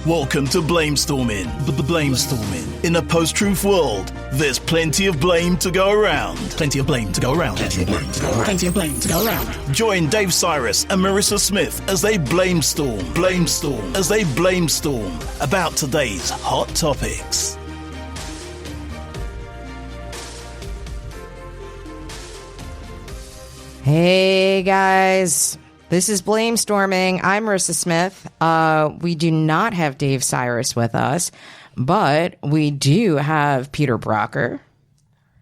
Welcome to Blamestorming. Blamestorming. In a post-truth world, there's plenty of blame to go around. Plenty of blame to go around. Plenty of blame to go around. Plenty of blame to go around. Join Dave Cyrus and Maryssa Smith as they blamestorm about today's hot topics. Hey guys, this is Blamestorming. I'm Maryssa Smith. We do not have Dave Cyrus with us, but we do have Peter Brocker.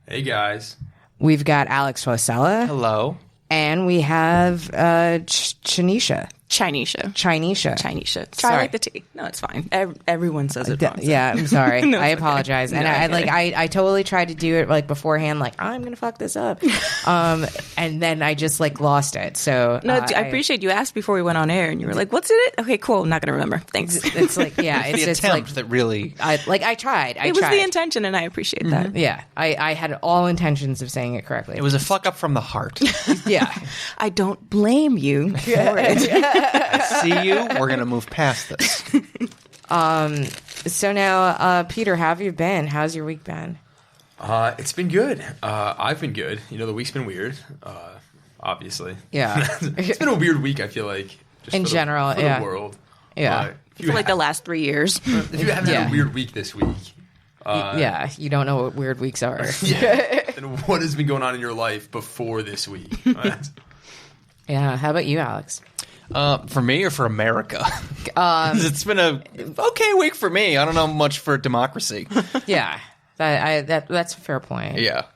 Hey guys. We've got Alex Fossella. Hello. And we have Chinisha. Chinisha. Try like the T. No, it's fine. Everyone says it wrong. Yeah, I'm sorry. No, I apologize. Okay. And I totally tried to do it like beforehand, like I'm gonna fuck this up. And then I just like lost it. So no, I appreciate you asked before we went on air, and you were like, "What's it?" Okay, cool. I'm not gonna remember. Thanks. It's like it's the attempt that really. I tried. It was the intention, and I appreciate that. Yeah, I had all intentions of saying it correctly. It was a fuck up from the heart. Yeah, I don't blame you for it. I see you. We're gonna move past this. So now, Peter, how have you been? How's your week been? It's been good. I've been good. You know, the week's been weird. Obviously. Yeah. It's been a weird week, I feel like. Just in general, for yeah. the world. Yeah. For like the last 3 years. If you haven't had a weird week this week. Yeah, you don't know what weird weeks are. Yeah. And what has been going on in your life before this week? Yeah. How about you, Alex? For me or for America? It's been a okay week for me. I don't know much for democracy. Yeah, that's a fair point. Yeah.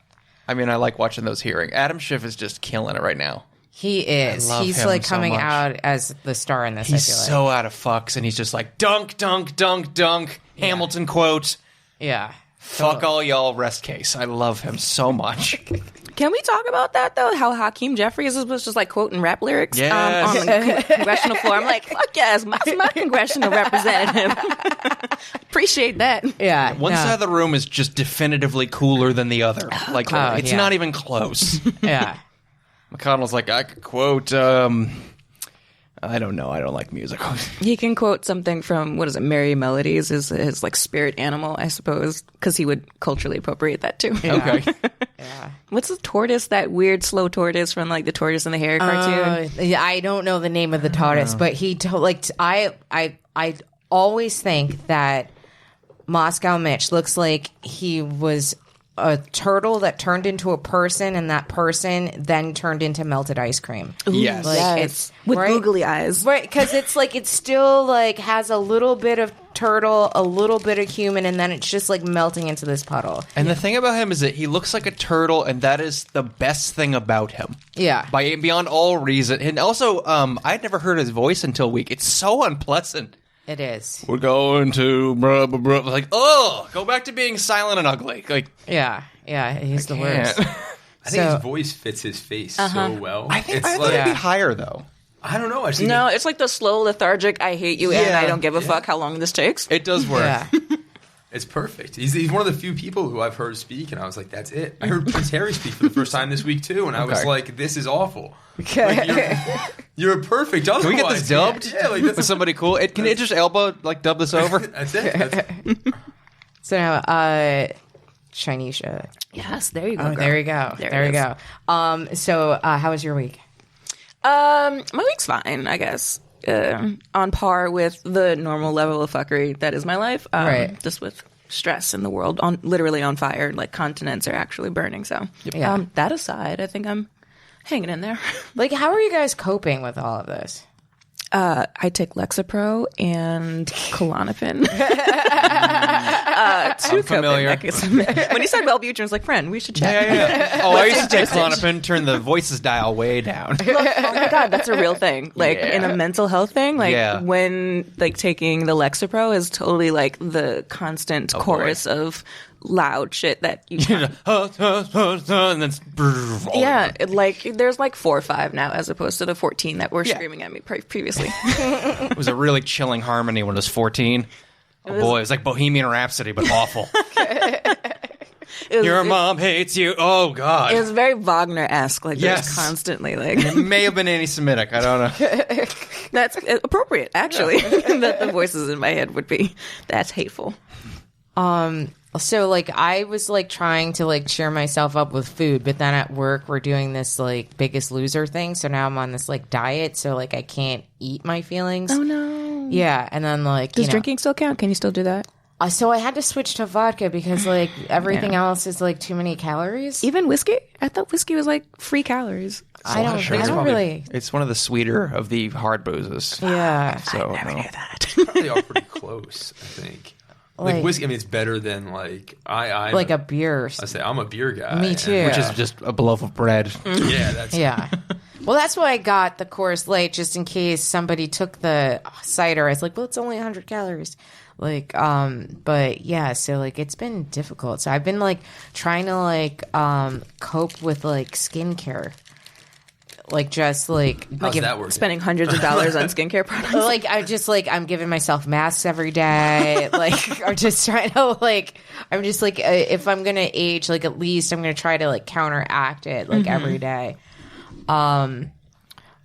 I mean, I like watching those hearings. Adam Schiff is just killing it right now. He is. He's him like so coming much. out as the star in this. He's I feel so out of fucks, and he's just like dunk, dunk, dunk, dunk. Yeah. Hamilton quote. Yeah. Fuck all y'all. Rest case. I love him so much. Can we talk about that though? How Hakeem Jeffries was just like quoting rap lyrics Yes. on the congressional floor. I'm like, fuck yes, my congressional representative. Appreciate that. Yeah. One side of the room is just definitively cooler than the other. Like it's yeah. not even close. Yeah. McConnell's like, I could quote. I don't know. I don't like music. He can quote something from, what is it, Merry Melodies, his like spirit animal, I suppose, because he would culturally appropriate that too. Yeah. Okay. Yeah. What's the tortoise, that weird slow tortoise from like the Tortoise and the Hare cartoon? Yeah, I don't know the name of the tortoise, but he I always think that Moscow Mitch looks like he was a turtle that turned into a person, and that person then turned into melted ice cream. Yes. Like, Yes. it's With right? googly eyes. Right, because it's like it still like has a little bit of turtle, a little bit of human, and then it's just like melting into this puddle. And the thing about him is that he looks like a turtle, and that is the best thing about him. Yeah. Beyond all reason. And also, I'd never heard his voice until week. It's so unpleasant. It is. We're going to blah, blah, blah. Like, go back to being silent and ugly. Like, Yeah, he's the can't. worst. I think his voice fits his face so well. I think it's I thought like, it'd be higher though. I don't know. I just No, it's like the slow, lethargic, I hate you and Yeah. I don't give a fuck how long this takes. It does work. Yeah. It's perfect. He's one of the few people who I've heard speak, and I was like, that's it. I heard Prince Harry speak for the first time this week, too, and I was like, this is awful. Like, you're perft otherwise. Can we get this dubbed? Yeah, like, With somebody cool? Can Idris Elba like dub this over? that's it. So now, Chinisha. Yes, there you go. Oh, girl. there you go. There you go. So, how was your week? My week's fine, I guess. On par with the normal level of fuckery that is my life. Right. Just with stress in the world, literally on fire. Like continents are actually burning. So, Yeah. that aside, I think I'm hanging in there. Like, how are you guys coping with all of this? I take Lexapro and Klonopin. Two familiar. When he said Wellbutrin, I was like, friend, we should chat. Yeah. Oh, I used to take Klonopin, turn the voices dial way down. Oh my god, that's a real thing. Like in a mental health thing, like when like taking the Lexapro is totally like the constant chorus of loud shit that you can't. And then Yeah, like there's like 4 or 5 now as opposed to the 14 that were screaming at me previously. It was a really chilling harmony when I was 14. Oh boy, it was like Bohemian Rhapsody, but awful. Your mom hates you. Oh, God. It was very Wagner-esque. Like, yes. Constantly, like... It may have been anti-Semitic. I don't know. That's appropriate, actually. Yeah. That the voices in my head would be. That's hateful. So, like, I was, like, trying to, like, cheer myself up with food, but then at work we're doing this, like, Biggest Loser thing, so now I'm on this, like, diet, so, like, I can't eat my feelings. Oh, no. Yeah, and then, like, Does drinking still count? Can you still do that? So I had to switch to vodka because, like, everything else is, like, too many calories. Even whiskey? I thought whiskey was, like, free calories. I don't really... It's one of the sweeter of the hard boozes. Yeah. So, I never knew that. They are pretty close, I think. Like whiskey, I mean, it's better than like I like a beer. I say I'm a beer guy. Me too. Which is just a loaf of bread. Yeah, that's Well, that's why I got the Coors Light, just in case somebody took the cider. I was like, well, it's only 100 calories. Like, but yeah, so like it's been difficult. So I've been like trying to like cope with like skincare. Like just like how's that working? Spending hundreds of dollars on skincare products. Like I just like I'm giving myself masks every day. Like I'm just trying to like I'm just like if I'm gonna age, like at least I'm gonna try to like counteract it like every day. I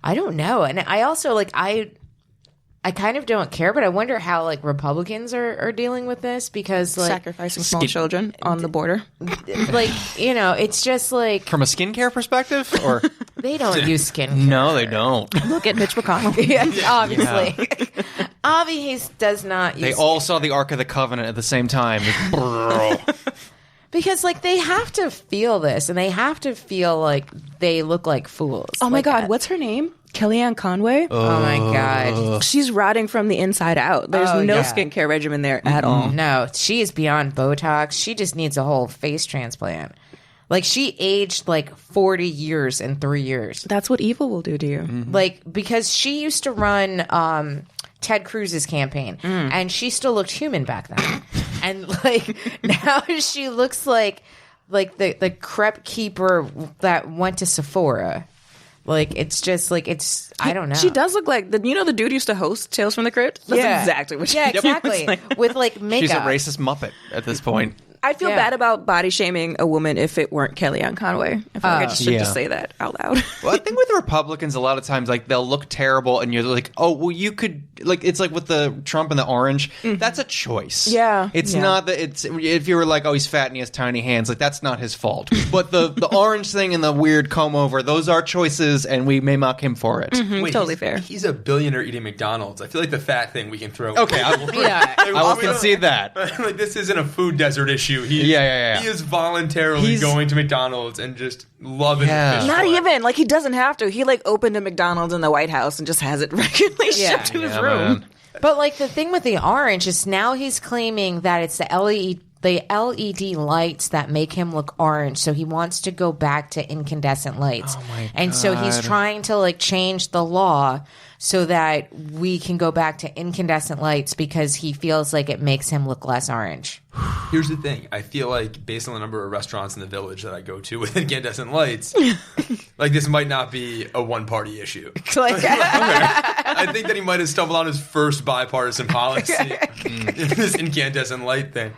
don't know, and I also like I kind of don't care, but I wonder how like Republicans are dealing with this because like sacrificing small children on the border. Like, you know, it's just like from a skincare perspective, or they don't use skincare. No, they don't. Look at Mitch McConnell. Yes, obviously. Obviously, he does not use They all saw the Ark of the Covenant at the same time. Because like they have to feel this, and they have to feel like they look like fools. Oh my like God, what's her name? Kellyanne Conway. Oh my God, she's rotting from the inside out. There's no skincare regimen there at all. No, she is beyond Botox. She just needs a whole face transplant. Like she aged like 40 years in 3 years. That's what evil will do to you. Mm-hmm. Like because she used to run Ted Cruz's campaign, and she still looked human back then. And like now she looks like the crepe keeper that went to Sephora. Like it's just like it's I don't know. She does look like the dude who used to host Tales from the Crypt. That's exactly what she exactly like. With like makeup. She's a racist Muppet at this point. I feel bad about body shaming a woman if it weren't Kellyanne Conway. I feel like I should just say that out loud. Well, I think with Republicans, a lot of times, like they'll look terrible, and you're like, "Oh, well, you could." Like it's like with the Trump and the orange. That's a choice. Yeah, it's not that it's. If you were like, "Oh, he's fat and he has tiny hands," like that's not his fault. But the orange thing and the weird comb over, those are choices, and we may mock him for it. Wait, totally fair. He's a billionaire eating McDonald's. I feel like the fat thing we can throw. Okay, I will concede that. Like this isn't a food desert issue. He is voluntarily going to McDonald's and just loving fish. Not even like he doesn't have to. He like opened a McDonald's in the White House and just has it regularly shipped to his room. Man. But like the thing with the orange is now he's claiming that it's the LED lights that make him look orange, so he wants to go back to incandescent lights. Oh my God. And so he's trying to like change the law so that we can go back to incandescent lights because he feels like it makes him look less orange. Here's the thing. I feel like based on the number of restaurants in the village that I go to with incandescent lights, like this might not be a one-party issue. I think that he might have stumbled on his first bipartisan policy in this incandescent light thing.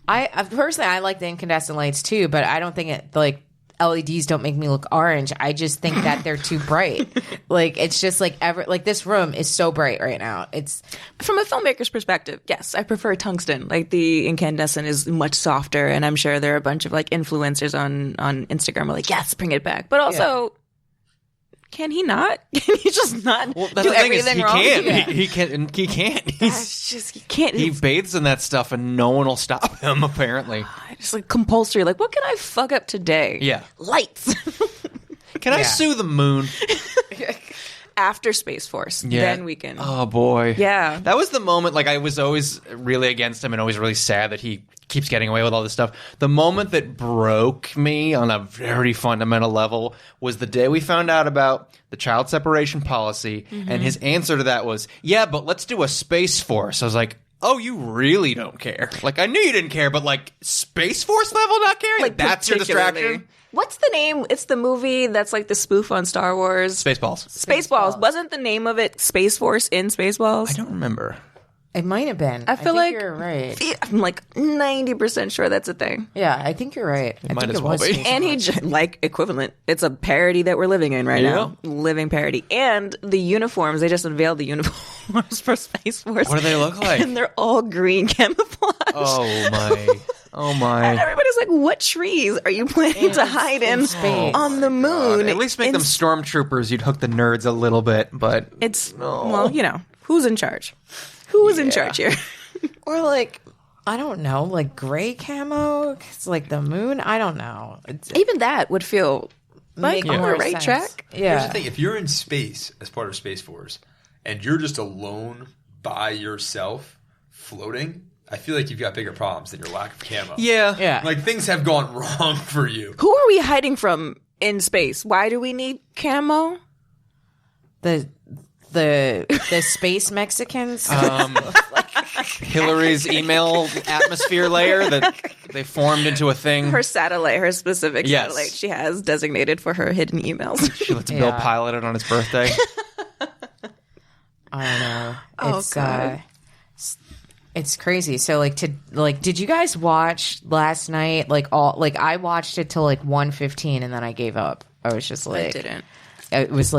I personally, I like the incandescent lights too, but I don't think it like LEDs don't make me look orange. I just think that they're too bright. Like it's just like this room is so bright right now. It's from a filmmaker's perspective. Yes, I prefer tungsten. Like the incandescent is much softer, and I'm sure there are a bunch of like influencers on Instagram who are like, yes, bring it back. But also. Can he not? Can he just not do everything wrong? He can't. He can't. He can't. He bathes in that stuff, and no one will stop him. Apparently, it's like compulsory. Like, what can I fuck up today? Yeah, lights. Can I sue the moon? After Space Force, then we can. Oh boy, yeah. That was the moment. Like I was always really against him, and always really sad that he keeps getting away with all this stuff. The moment that broke me on a very fundamental level was the day we found out about the child separation policy, and his answer to that was, "Yeah, but let's do a Space Force." I was like, "Oh, you really don't care?" Like I knew you didn't care, but like Space Force level not caring? Like that's your distraction? What's the name? It's the movie that's like the spoof on Star Wars. Spaceballs. Spaceballs. Wasn't the name of it Space Force in Spaceballs? I don't remember. It might have been. I feel think like you're right. I'm like 90% sure that's a thing. Yeah, I think you're right. I might think as well be. Jason And he like equivalent. It's a parody that we're living in right now. Living parody. And the uniforms, they just unveiled the uniforms for Space Force. What do they look like? And they're all green camouflage. Oh my. Oh And my. everybody's like, what trees are you planning to hide in space. on the moon? At least make them stormtroopers. You'd hook the nerds a little bit, but It's, well, you know, who's in charge? Who's in charge here? Or like, I don't know, like gray camo. It's like the moon. I don't know. Even that would feel like on the more right sense. track. Here's Yeah. the thing: if you're in space as part of Space Force, and you're just alone by yourself floating, I feel like you've got bigger problems than your lack of camo. yeah. Yeah. Like things have gone wrong for you. Who are we hiding from in space? Why do we need camo? the space Mexicans. Hillary's email atmosphere layer that they formed into a thing. Her satellite, her specific Yes. satellite she has designated for her hidden emails. She lets Bill Yeah. pilot it on his birthday. I don't know. Oh, It's God. it's crazy. So did you guys watch last night? I watched it till like 1:15 and then I gave up. I was just like, I didn't. It was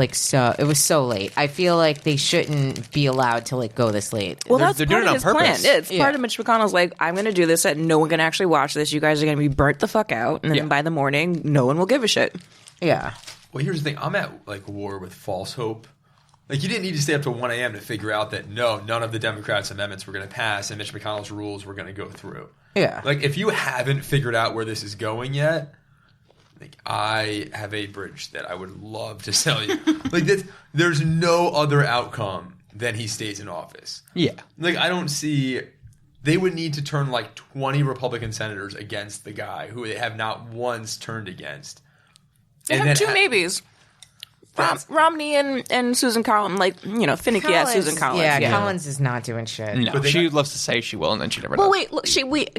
so late. I feel like they shouldn't be allowed to like go this late. Well, They're that's doing part it of on his purpose. plan. It's Yeah. part of Mitch McConnell's like, I'm going to do this and no one can actually watch this. You guys are going to be burnt the fuck out. And then by the morning, no one will give a shit. Yeah. Well, here's the thing: I'm at like war with false hope. Like you didn't need to stay up till 1 a.m. to figure out that none of the Democrats' amendments were going to pass and Mitch McConnell's rules were going to go through. Yeah. Like if you haven't figured out where this is going yet, like I have a bridge that I would love to sell you. Like there's no other outcome than he stays in office. Yeah. Like I don't see. They would need to turn like 20 Republican senators against the guy who they have not once turned against. They have two maybes. Romney and Susan Collins, like, you know, finicky ass Susan Collins. Yeah, Collins is not doing shit. No, she loves to say she will, and then she never does. Well, wait, look,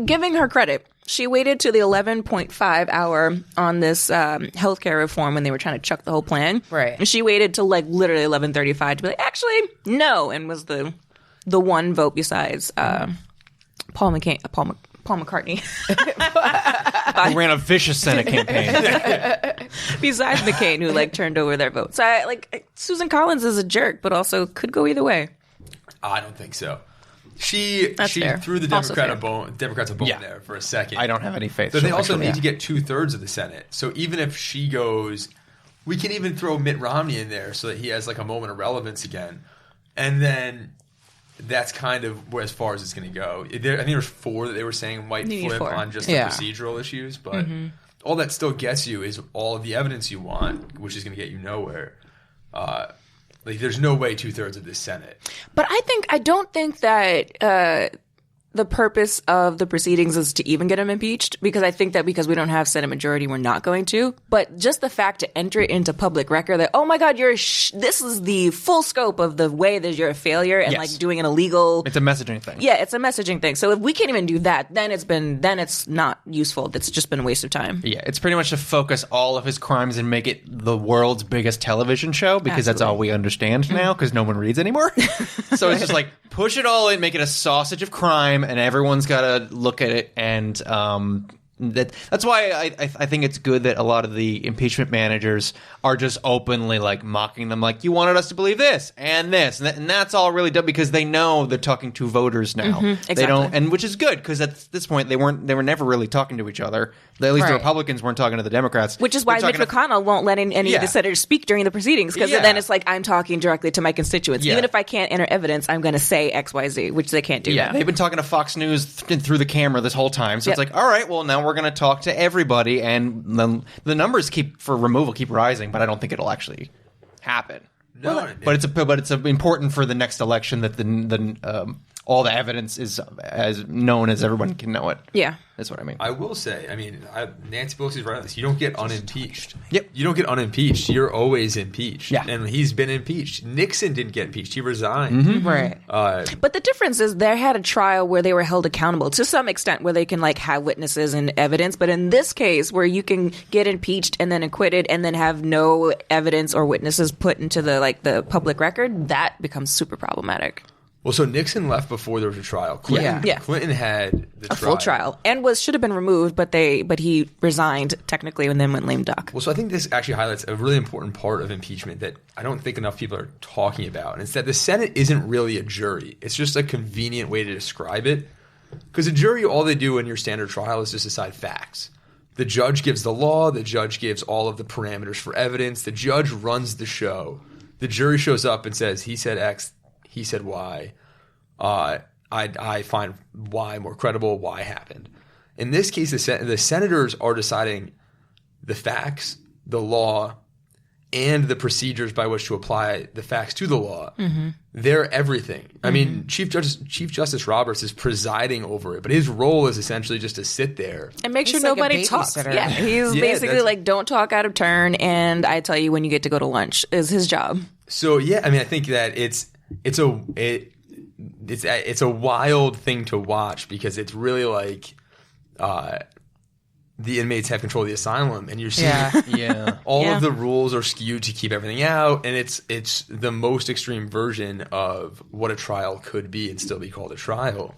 giving her credit, she waited to the 11.5 hour on this healthcare reform when they were trying to chuck the whole plan. Right. And she waited till like literally 11:35 to be like, actually, no, and was the one vote besides Paul McCartney. Who ran a vicious Senate campaign. Besides McCain, who like turned over their vote. So Susan Collins is a jerk, but also could go either way. I don't think so. She fair. threw the Also Democrats a bone Yeah. there for a second. I don't have any faith. But they she'll also actually- need to get 2/3 of the Senate. So even if she goes, we can even throw Mitt Romney in there so that he has like a moment of relevance again. And then that's kind of as far as it's going to go. I think there's 4 that they were saying might You need flip 4. on just the procedural issues. But all that still gets you is all of the evidence you want, which is going to get you nowhere. Like there's no way 2/3 of this Senate. But I don't think that the purpose of the proceedings is to even get him impeached, because I think that because we don't have Senate majority, we're not going to. But just the fact to enter it into public record that, oh my God, this is the full scope of the way that you're a failure and like doing an illegal. It's a messaging thing. Yeah, it's a messaging thing. So if we can't even do that, then it's not useful. It's just been a waste of time. Yeah, it's pretty much to focus all of his crimes and make it the world's biggest television show, because that's all we understand now, because no one reads anymore. So it's just like, push it all in, make it a sausage of crime, and everyone's got to look at it. And that's why I think it's good that a lot of the impeachment managers are just openly like mocking them, like, you wanted us to believe this and this, and that's all really done because they know they're talking to voters now. exactly. They don't, and which is good, because at this point they were never really talking to each other. At least the Right. Republicans weren't talking to the Democrats, Which is why They're Mitch talking to- McConnell won't let any of the senators speak during the proceedings, because Yeah. then it's like, I'm talking directly to my constituents. Yeah. Even if I can't enter evidence, I'm going to say X, Y, Z, which they can't do. Yeah, now. they've been talking to Fox News through the camera this whole time. So it's Yep. like, all right, well, now we're going to talk to everybody, and the numbers for removal keep rising, but I don't think it'll actually happen. No, But it's important for the next election that all the evidence is as known as everyone can know it. Yeah. That's what I mean. I will say, Nancy Pelosi's right on this. You don't get unimpeached. Yep. You don't get unimpeached. You're always impeached. Yeah. And he's been impeached. Nixon didn't get impeached. He resigned. Right. But the difference is they had a trial where they were held accountable to some extent, where they can like have witnesses and evidence. But in this case, where you can get impeached and then acquitted and then have no evidence or witnesses put into the public record, that becomes super problematic. Well, so Nixon left before there was a trial. Clinton had the full trial and should have been removed, but he resigned technically and then went lame duck. Well, so I think this actually highlights a really important part of impeachment that I don't think enough people are talking about, and it's that the Senate isn't really a jury. It's just a convenient way to describe it, because a jury, all they do in your standard trial is just decide facts. The judge gives the law. The judge gives all of the parameters for evidence. The judge runs the show. The jury shows up and says, he said X, he said Y. I find Y more credible. Y happened. In this case, the senators are deciding the facts, the law, and the procedures by which to apply the facts to the law. Mm-hmm. They're everything. I mean, Chief Justice Roberts is presiding over it, but his role is essentially just to sit there and make sure nobody talks. Yeah, he's basically like, don't talk out of turn, and I tell you when you get to go to lunch is his job. So yeah, I mean, I think that it's a wild thing to watch, because it's really like the inmates have control of the asylum, and you're seeing all of the rules are skewed to keep everything out, and it's the most extreme version of what a trial could be and still be called a trial.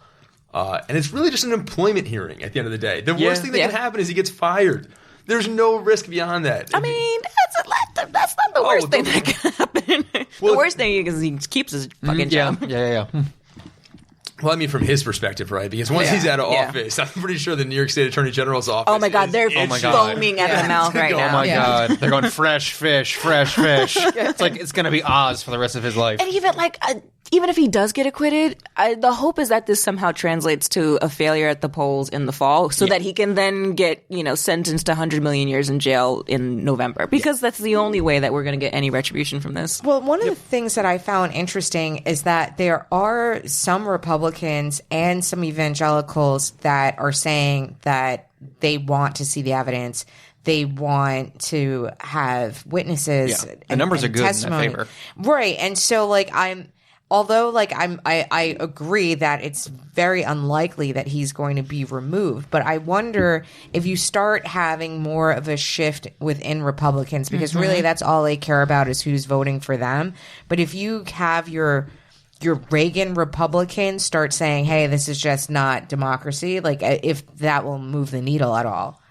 And it's really just an employment hearing at the end of the day. The worst thing that can happen is he gets fired. There's no risk beyond that. I mean, that's not the worst thing that can happen. Well, the worst thing is he keeps his fucking job. Yeah. Well, I mean, from his perspective, right? Because once he's out of office, I'm pretty sure the New York State Attorney General's office. Oh my God, they're foaming at the mouth right now. Oh my God, they're going fresh fish. It's like it's going to be Oz for the rest of his life. And even if he does get acquitted, the hope is that this somehow translates to a failure at the polls in the fall, so that he can then get sentenced to 100 million years in jail in November, because that's the only way that we're going to get any retribution from this. Well, one of the things that I found interesting is that there are some Republicans and some evangelicals that are saying that they want to see the evidence. They want to have witnesses. Yeah. The numbers are good testimony. In that favor. Right. And so I agree that it's very unlikely that he's going to be removed, but I wonder if you start having more of a shift within Republicans, because really that's all they care about is who's voting for them. But if you have your Reagan Republicans start saying, hey, this is just not democracy, like if that will move the needle at all.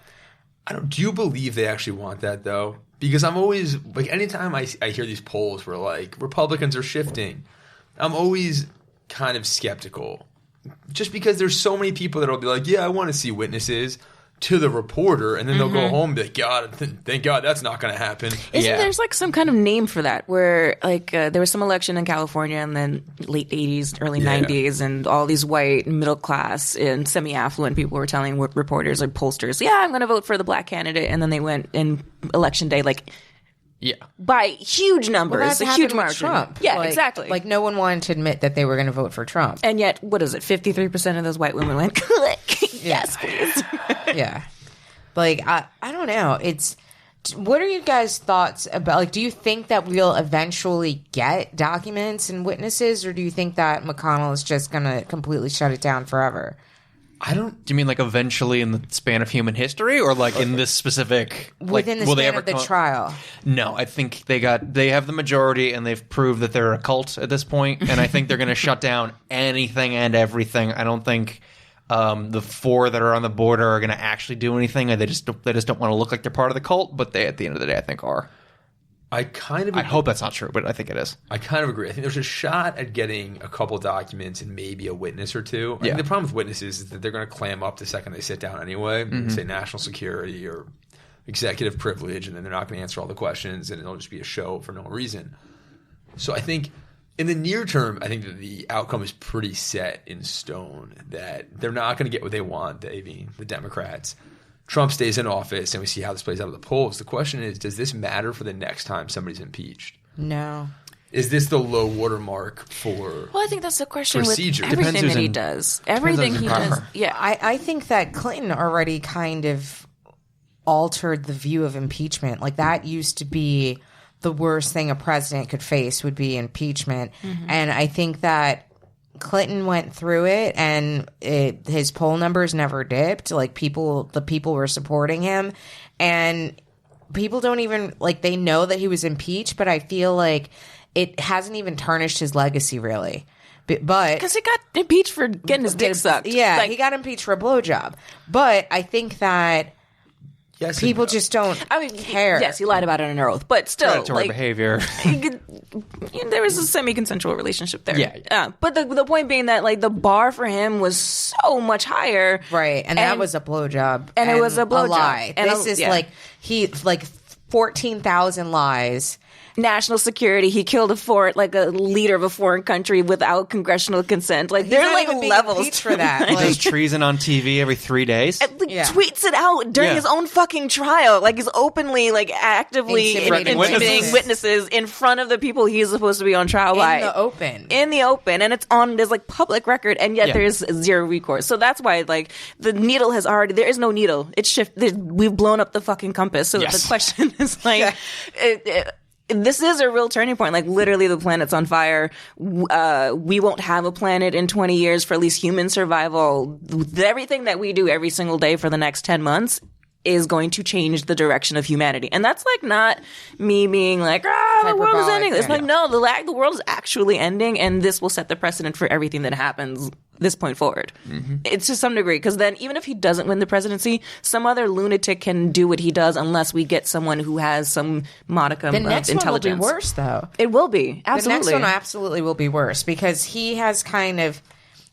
Do you believe they actually want that, though? Because I'm always, like, anytime I hear these polls where, like, Republicans are shifting, I'm always kind of skeptical. Just because there's so many people that will be like, yeah, I want to see witnesses, to the reporter, and then they'll go home and be like, God, thank God that's not going to happen. Isn't there's like some kind of name for that, where like there was some election in California in the late 80s, early 90s, and all these white middle class and semi-affluent people were telling reporters, like pollsters, I'm going to vote for the black candidate, and then they went in election day by huge numbers, a huge margin. Trump. Yeah, exactly. Like no one wanted to admit that they were going to vote for Trump. And yet, what is it? 53% of those white women went, click. Yes, please. Yeah. Like, I don't know. What are you guys' thoughts about, like, do you think that we'll eventually get documents and witnesses, or do you think that McConnell is just going to completely shut it down forever? Do you mean like eventually in the span of human history, or like in this specific within the span of the trial? No, I think they have the majority, and they've proved that they're a cult at this point, and I think they're going to shut down anything and everything. I don't think the four that are on the border are going to actually do anything. They just don't want to look like they're part of the cult, but they, at the end of the day, I think are. I hope that's not true, but I think it is. I kind of agree. I think there's a shot at getting a couple documents and maybe a witness or two. I think the problem with witnesses is that they're going to clam up the second they sit down anyway, and say national security or executive privilege, and then they're not going to answer all the questions, and it'll just be a show for no reason. So I think in the near term, I think that the outcome is pretty set in stone, that they're not going to get what they want, they being the Democrats. Trump stays in office, and we see how this plays out at the polls. The question is, does this matter for the next time somebody's impeached? No. Is this the low watermark for Well, I think that's the question procedure? With everything that he does. Everything he does. Yeah, I think that Clinton already kind of altered the view of impeachment. Like, that used to be the worst thing a president could face, would be impeachment. And I think that Clinton went through it, and his poll numbers never dipped. Like, the people were supporting him, and people don't even, like, they know that he was impeached, but I feel like it hasn't even tarnished his legacy, really, But because he got impeached for getting his dick sucked. Yeah, he got impeached for a blowjob. But I think that people just don't care. Yes, he lied about it on an oath, but still, predatory behavior. There was a semi-consensual relationship there. Yeah. But the point being that the bar for him was so much higher, right? And that was a blowjob, and it was a blowjob. Lie. And this is 14,000 lies. National security. He killed a leader of a foreign country without congressional consent. There are levels for that. He does treason on TV every 3 days. Tweets it out during his own fucking trial. He's openly, actively intimidating witnesses in front of the people he's supposed to be on trial by. In the open. And it's on this public record, and yet there's zero recourse. So that's why the needle has already, there is no needle. It's shifted. We've blown up the fucking compass. So the question is this is a real turning point. Literally, the planet's on fire. We won't have a planet in 20 years for at least human survival. Everything that we do every single day for the next 10 months is going to change the direction of humanity. And that's not me being the world is ending. It's no, the world is actually ending, and this will set the precedent for everything that happens this point forward. Mm-hmm. It's to some degree, because then even if he doesn't win the presidency, some other lunatic can do what he does unless we get someone who has some modicum of intelligence. The next one will be worse, though. It will be. Absolutely. The next one absolutely will be worse, because he has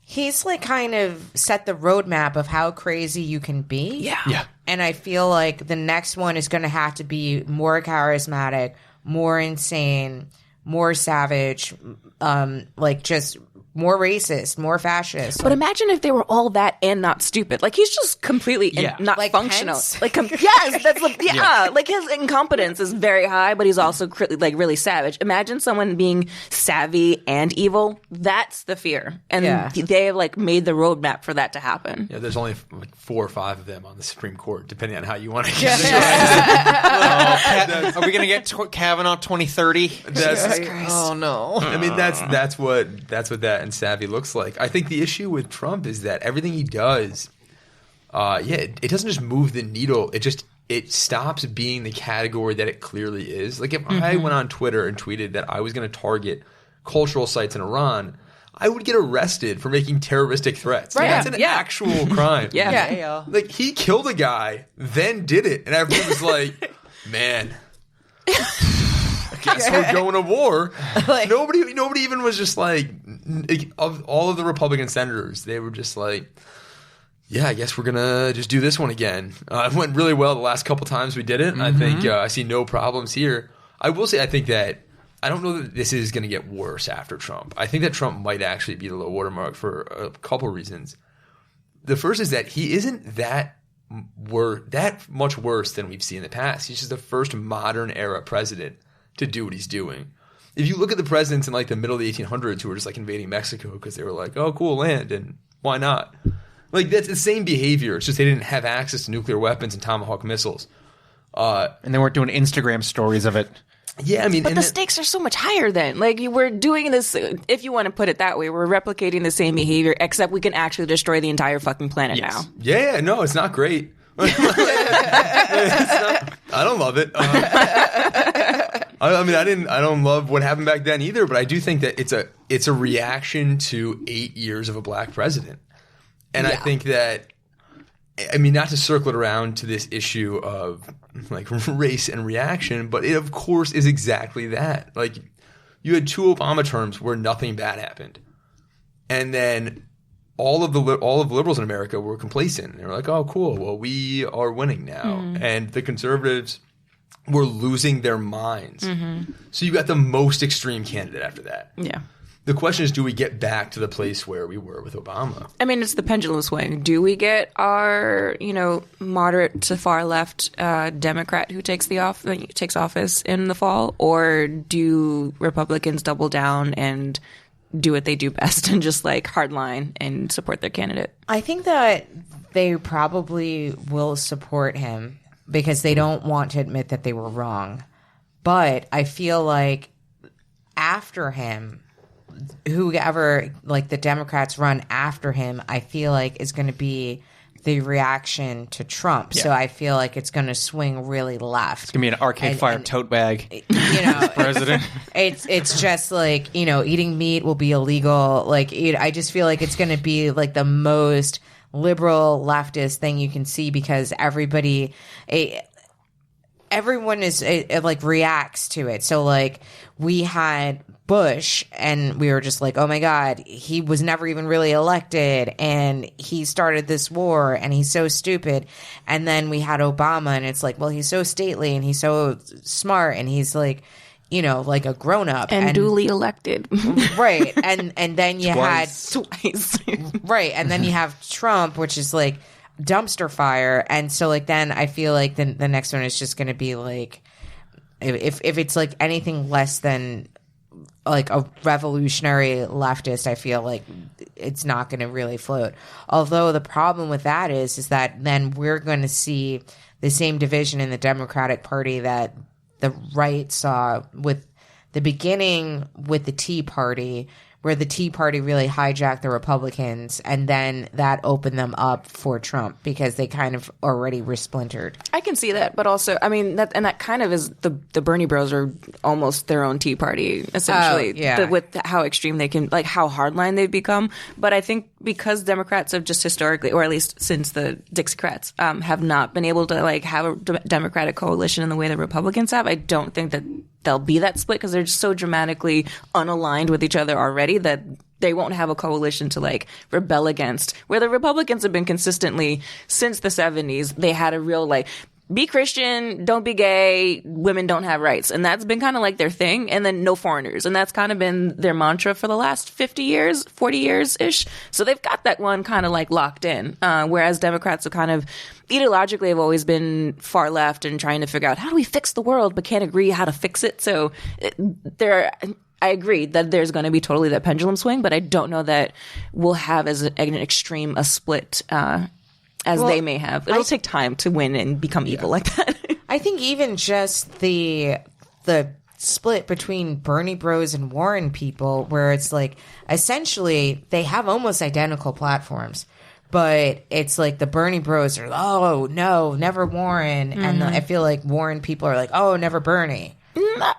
he's kind of set the roadmap of how crazy you can be. Yeah. And I feel like the next one is going to have to be more charismatic, more insane, more savage, just more racist, more fascist. But imagine if they were all that and not stupid. He's just completely not functional. Pence? Yes, that's his incompetence is very high, but he's also really savage. Imagine someone being savvy and evil. That's the fear, and they have made the roadmap for that to happen. Yeah, there's only 4 or 5 of them on the Supreme Court, depending on how you want to get Are we going to get Kavanaugh 2030? Oh no! I mean, that's what that and savvy looks like. I think the issue with Trump is that everything he does, it doesn't just move the needle. It stops being the category that it clearly is. If I went on Twitter and tweeted that I was going to target cultural sites in Iran, I would get arrested for making terroristic threats. Right. That's an actual crime. He killed a guy, then did it, and everyone was like, man. Guess we're going to war. Nobody even was just of all of the Republican senators, they were just I guess we're gonna just do this one again. It went really well the last couple times we did it. Mm-hmm. I think I see no problems here. I will say I think that I don't know that this is going to get worse after Trump. I think that Trump might actually be the low watermark for a couple reasons. The first is that he isn't that much worse than we've seen in the past. He's just the first modern era president to do what he's doing. If you look at the presidents in the middle of the 1800s who were just invading Mexico because they were oh, cool land, and why not? That's the same behavior. It's just they didn't have access to nuclear weapons and Tomahawk missiles. And they weren't doing Instagram stories of it. Yeah, I mean... But the stakes are so much higher then. We're doing this, if you want to put it that way, we're replicating the same behavior, except we can actually destroy the entire fucking planet now. Yeah, no, it's not great. I don't love it. I don't love what happened back then either, but I do think that it's a reaction to 8 years of a black president. And I think that, not to circle it around to this issue of race and reaction, but it of course is exactly that. You had 2 Obama terms where nothing bad happened. And then all of liberals in America were complacent. They were oh, cool. Well, we are winning now. Mm. And the conservatives were losing their minds. Mm-hmm. So you got the most extreme candidate after that. Yeah. The question is, do we get back to the place where we were with Obama? It's the pendulum swing. Do we get our, moderate to far left Democrat who takes office in the fall, or do Republicans double down and do what they do best and just hardline and support their candidate? I think that they probably will support him because they don't want to admit that they were wrong. But I feel like after him, whoever the Democrats run after him, I feel like is going to be the reaction to Trump. So I feel like it's going to swing really left. It's going to be an Arcade Fire tote bag. You know, president. It's just like, you know, eating meat will be illegal. Like, I just feel like it's going to be like the most liberal leftist thing you can see, because everyone is like reacts to it. So like we had Bush and we were just like, oh my God, he was never even really elected and he started this war and he's so stupid. And then we had Obama and it's like, well, he's so stately and he's so smart and he's like, you know, like a grown up and duly elected. Right. And then you Twice. Right. And then you have Trump, which is like dumpster fire. And so like then I feel like the next one is just going to be like, if it's like anything less than like a revolutionary leftist, I feel like it's not going to really float. Although the problem with that is that then we're going to see the same division in the Democratic Party that the right saw with the beginning with the Tea Party, where the Tea Party really hijacked the Republicans, and then that opened them up for Trump because they kind of already were splintered. I can see that, but also, I mean, that kind of is the Bernie Bros are almost their own Tea Party, essentially, with how extreme they can, like how hardline they've become. But I think because Democrats have just historically, or at least since the Dixiecrats, have not been able to like have a Democratic coalition in the way that Republicans have, I don't think that there'll be that split because they're just so dramatically unaligned with each other already that they won't have a coalition to like rebel against. Where the Republicans have been consistently since the 70s, they had a real like, be Christian, don't be gay, women don't have rights. And that's been kind of like their thing. And then no foreigners. And that's kind of been their mantra for the last 50 years, 40 years-ish. So they've got that one kind of like locked in. Whereas Democrats have kind of ideologically have always been far left and trying to figure out how do we fix the world, but can't agree how to fix it. So I agree that there's going to be totally that pendulum swing, but I don't know that we'll have as an extreme a split as they may have. It'll take time to win and become evil like that. I think even just the split between Bernie Bros and Warren people, where it's like essentially they have almost identical platforms, but it's like the Bernie Bros are, oh no, never Warren, and I feel like Warren people are like, oh, never Bernie.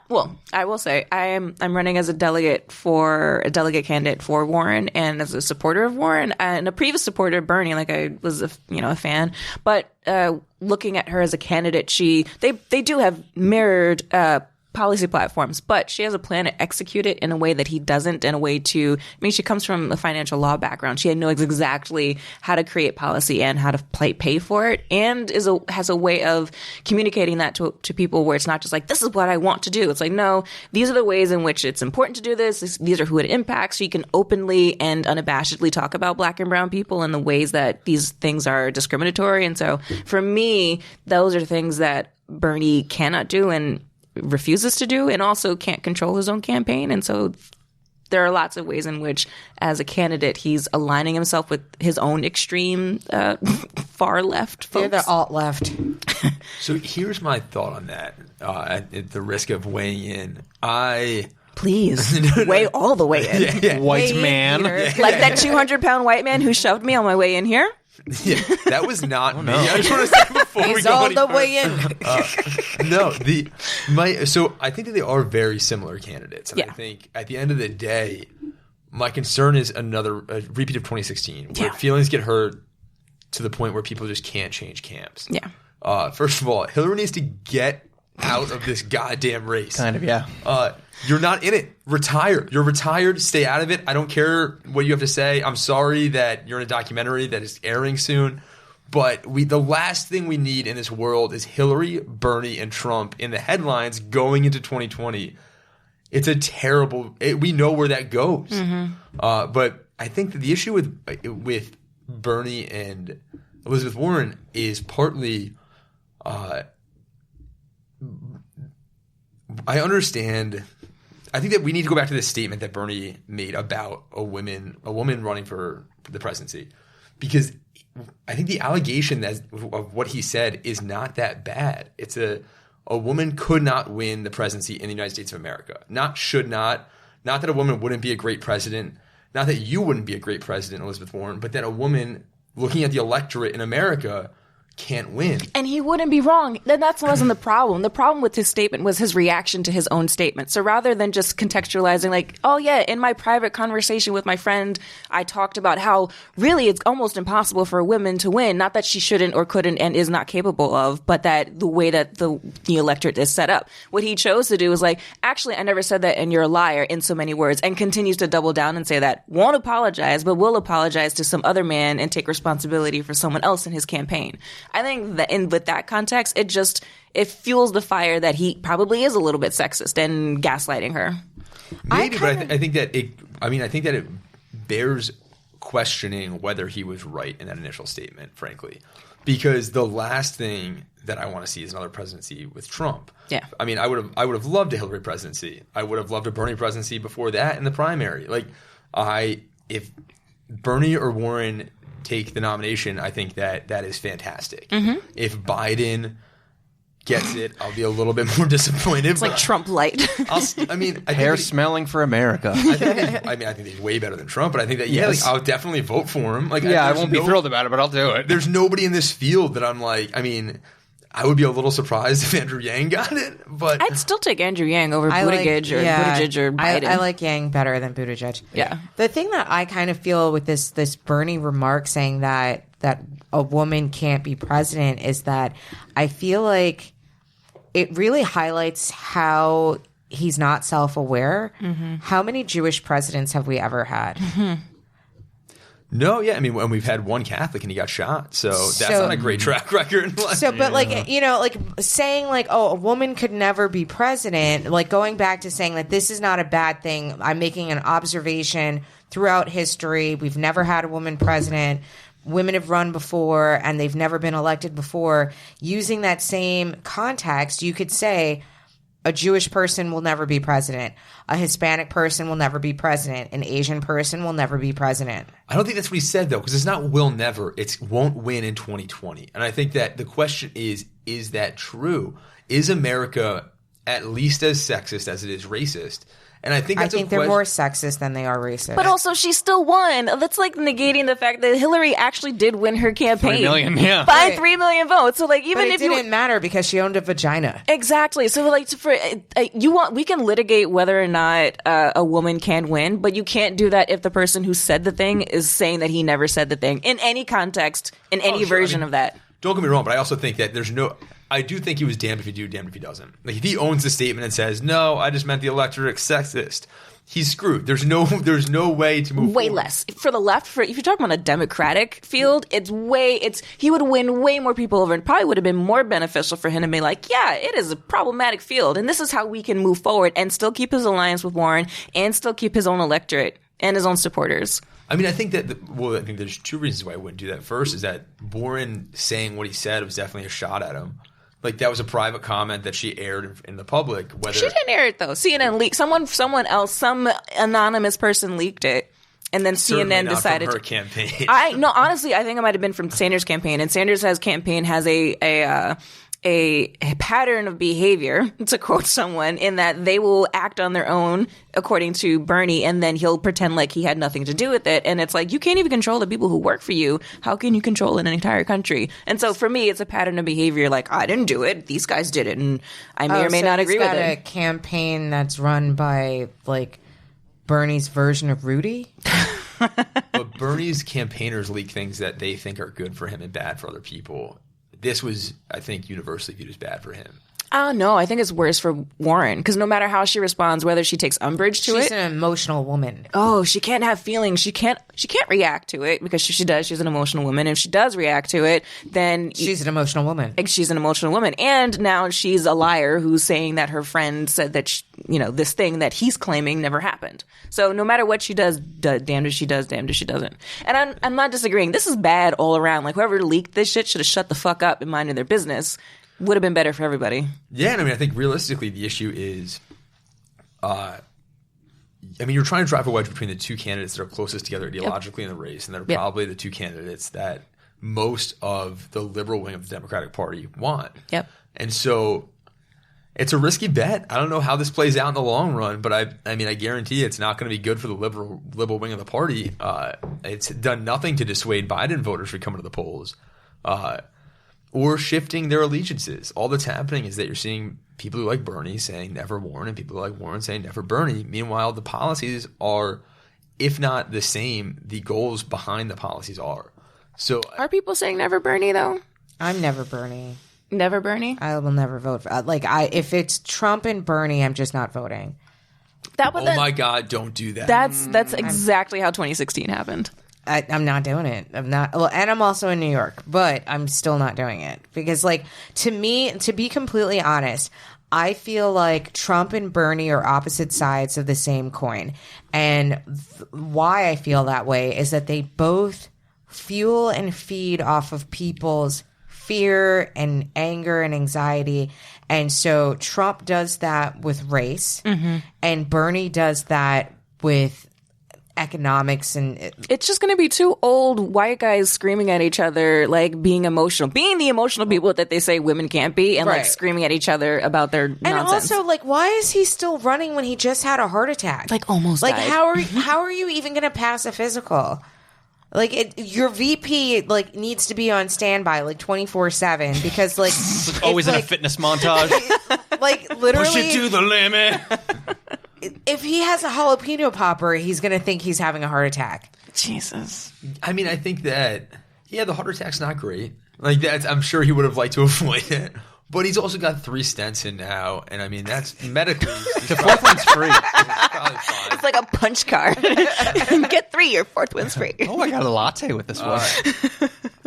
Well, I will say I'm running as a delegate candidate for Warren and as a supporter of Warren and a previous supporter of Bernie. Like I was a fan, but looking at her as a candidate, they do have mirrored policy platforms, but she has a plan to execute it in a way that he doesn't, in a way to, I mean, she comes from a financial law background. She knows exactly how to create policy and how to pay for it, and has a way of communicating that to people where it's not just like, this is what I want to do. It's like, no, these are the ways in which it's important to do this. These are who it impacts. So you can openly and unabashedly talk about Black and brown people and the ways that these things are discriminatory. And so for me, those are things that Bernie cannot do and refuses to do, and also can't control his own campaign. And so there are lots of ways in which, as a candidate, he's aligning himself with his own extreme far left folks. They're the alt left. So here's my thought on that. At the risk of weighing in, Please weigh all the way in. Yeah. White man, like that 200-pound white man who shoved me on my way in here. Yeah, that was not me. I just want to say before we go all the further. way in. No, so I think that they are very similar candidates. And I think at the end of the day, my concern is a repeat of 2016, where feelings get hurt to the point where people just can't change camps. Yeah. First of all, Hillary needs to get out of this goddamn race. Kind of, yeah. You're not in it. Retire. You're retired. Stay out of it. I don't care what you have to say. I'm sorry that you're in a documentary that is airing soon. But the last thing we need in this world is Hillary, Bernie, and Trump in the headlines going into 2020. It's a terrible – we know where that goes. Mm-hmm. But I think that the issue with Bernie and Elizabeth Warren is partly I understand – I think that we need to go back to the statement that Bernie made about a woman running for the presidency, because I think the allegation of what he said is not that bad. It's a woman could not win the presidency in the United States of America. Not that a woman wouldn't be a great president, not that you wouldn't be a great president, Elizabeth Warren, but that a woman looking at the electorate in America, can't win. And he wouldn't be wrong. That wasn't the problem. The problem with his statement was his reaction to his own statement. So rather than just contextualizing like, oh yeah, in my private conversation with my friend, I talked about how really it's almost impossible for a woman to win. Not that she shouldn't or couldn't and is not capable of, but that the way that the electorate is set up. What he chose to do was like, actually, I never said that and you're a liar in so many words, and continues to double down and say that. Won't apologize, but will apologize to some other man and take responsibility for someone else in his campaign. I think that with that context, it fuels the fire that he probably is a little bit sexist and gaslighting her. Maybe, but I think that it bears questioning whether he was right in that initial statement, frankly, because the last thing that I want to see is another presidency with Trump. Yeah. I mean, I would have loved a Hillary presidency. I would have loved a Bernie presidency before that in the primary. Like, if Bernie or Warren take the nomination, I think that is fantastic. Mm-hmm. If Biden gets it, I'll be a little bit more disappointed. It's like Trump light. Hair smelling for America. I think he's way better than Trump, but I think that I'll definitely vote for him. Like, I won't be thrilled about it, but I'll do it. There's nobody in this field that I'm like. I mean, I would be a little surprised if Andrew Yang got it, but I'd still take Andrew Yang over Buttigieg or Biden. I like Yang better than Buttigieg. Yeah. The thing that I kind of feel with this Bernie remark saying that a woman can't be president is that I feel like it really highlights how he's not self-aware. Mm-hmm. How many Jewish presidents have we ever had? Mm-hmm. No, yeah. I mean, when we've had one Catholic and he got shot. So that's not a great track record. But like, you know, like saying like, oh, a woman could never be president, like going back to saying that this is not a bad thing. I'm making an observation throughout history. We've never had a woman president. Women have run before and they've never been elected before. Using that same context, you could say a Jewish person will never be president. A Hispanic person will never be president. An Asian person will never be president. I don't think that's what he said, though, because it's not will never. It's won't win in 2020. And I think that the question is that true? Is America at least as sexist as it is racist? And I think they're more sexist than they are racist. But also, she still won. That's like negating the fact that Hillary actually did win her campaign. 3 million, yeah. By 3 million votes. So, like, even but it didn't matter because she owned a vagina. Exactly. So, like, we can litigate whether or not a woman can win, but you can't do that if the person who said the thing is saying that he never said the thing in any context, in any version of that. Don't get me wrong, but I also think that I do think he was damned if he do, damned if he doesn't. Like, if he owns the statement and says, no, I just meant the electorate sexist, he's screwed. There's no way to move way forward. Less. For the left, if you're talking about a Democratic field, he would win way more people over and probably would have been more beneficial for him to be like, yeah, it is a problematic field. And this is how we can move forward and still keep his alliance with Warren and still keep his own electorate and his own supporters. I mean, I think that I think there's two reasons why I wouldn't do that. First is that Warren saying what he said was definitely a shot at him. Like, that was a private comment that she aired in the public. She didn't air it, though. CNN leaked. Someone else, some anonymous person leaked it. And then CNN decided from her campaign. Honestly, I think it might have been from Sanders' campaign. And Sanders' campaign has a pattern of behavior, to quote someone, in that they will act on their own according to Bernie, and then he'll pretend like he had nothing to do with it. And it's like, you can't even control the people who work for you. How can you control an entire country? And so for me, it's a pattern of behavior like, I didn't do it. These guys did it. And I may or may not agree with it. He's got a campaign that's run by, like, Bernie's version of Rudy? But Bernie's campaigners leak things that they think are good for him and bad for other people. This was, I think, universally viewed as bad for him. Oh, no, I think it's worse for Warren, because no matter how she responds, whether she takes umbrage to it. She's an emotional woman. Oh, she can't have feelings. She can't react to it, because if she does, she's an emotional woman. If she does react to it, then she's an emotional woman. She's an emotional woman. And now she's a liar who's saying that her friend said that, this thing that he's claiming never happened. So no matter what she does, damned if she does, damned if she doesn't. And I'm not disagreeing. This is bad all around. Like, whoever leaked this shit should have shut the fuck up and minded their business. Would have been better for everybody. Yeah, and I mean, I think realistically the issue is, you're trying to drive a wedge between the two candidates that are closest together ideologically in the race, and they're probably the two candidates that most of the liberal wing of the Democratic Party want. Yep. And so, it's a risky bet. I don't know how this plays out in the long run, but I mean, I guarantee it's not going to be good for the liberal wing of the party. It's done nothing to dissuade Biden voters from coming to the polls or shifting their allegiances. All that's happening is that you're seeing people who like Bernie saying never Warren and people who like Warren saying never Bernie. Meanwhile, the policies are, if not the same, the goals behind the policies are. So, are people saying never Bernie, though? I'm never Bernie. Never Bernie? I will never vote for if it's Trump and Bernie, I'm just not voting. My God, don't do that. That's exactly how 2016 happened. I'm not doing it. I'm not. Well, and I'm also in New York, but I'm still not doing it because, to me, to be completely honest, I feel like Trump and Bernie are opposite sides of the same coin. And why I feel that way is that they both fuel and feed off of people's fear and anger and anxiety. And so Trump does that with race, and Bernie does that with economics. And it's just going to be two old white guys screaming at each other, being emotional, being the emotional people that they say women can't be, and screaming at each other about their nonsense. And also, why is he still running when he just had a heart attack? Almost died. How are you even going to pass a physical? Your VP needs to be on standby 24/7 because always in a fitness montage. Literally push it to the limit. If he has a jalapeno popper, he's gonna think he's having a heart attack. Jesus. I mean, I think that the heart attack's not great. I'm sure he would have liked to avoid it. But he's also got 3 stents in now, and I mean that's medically the 4th one's free. It's like a punch card. Get 3, your 4th one's free. Oh, I got a latte with this one.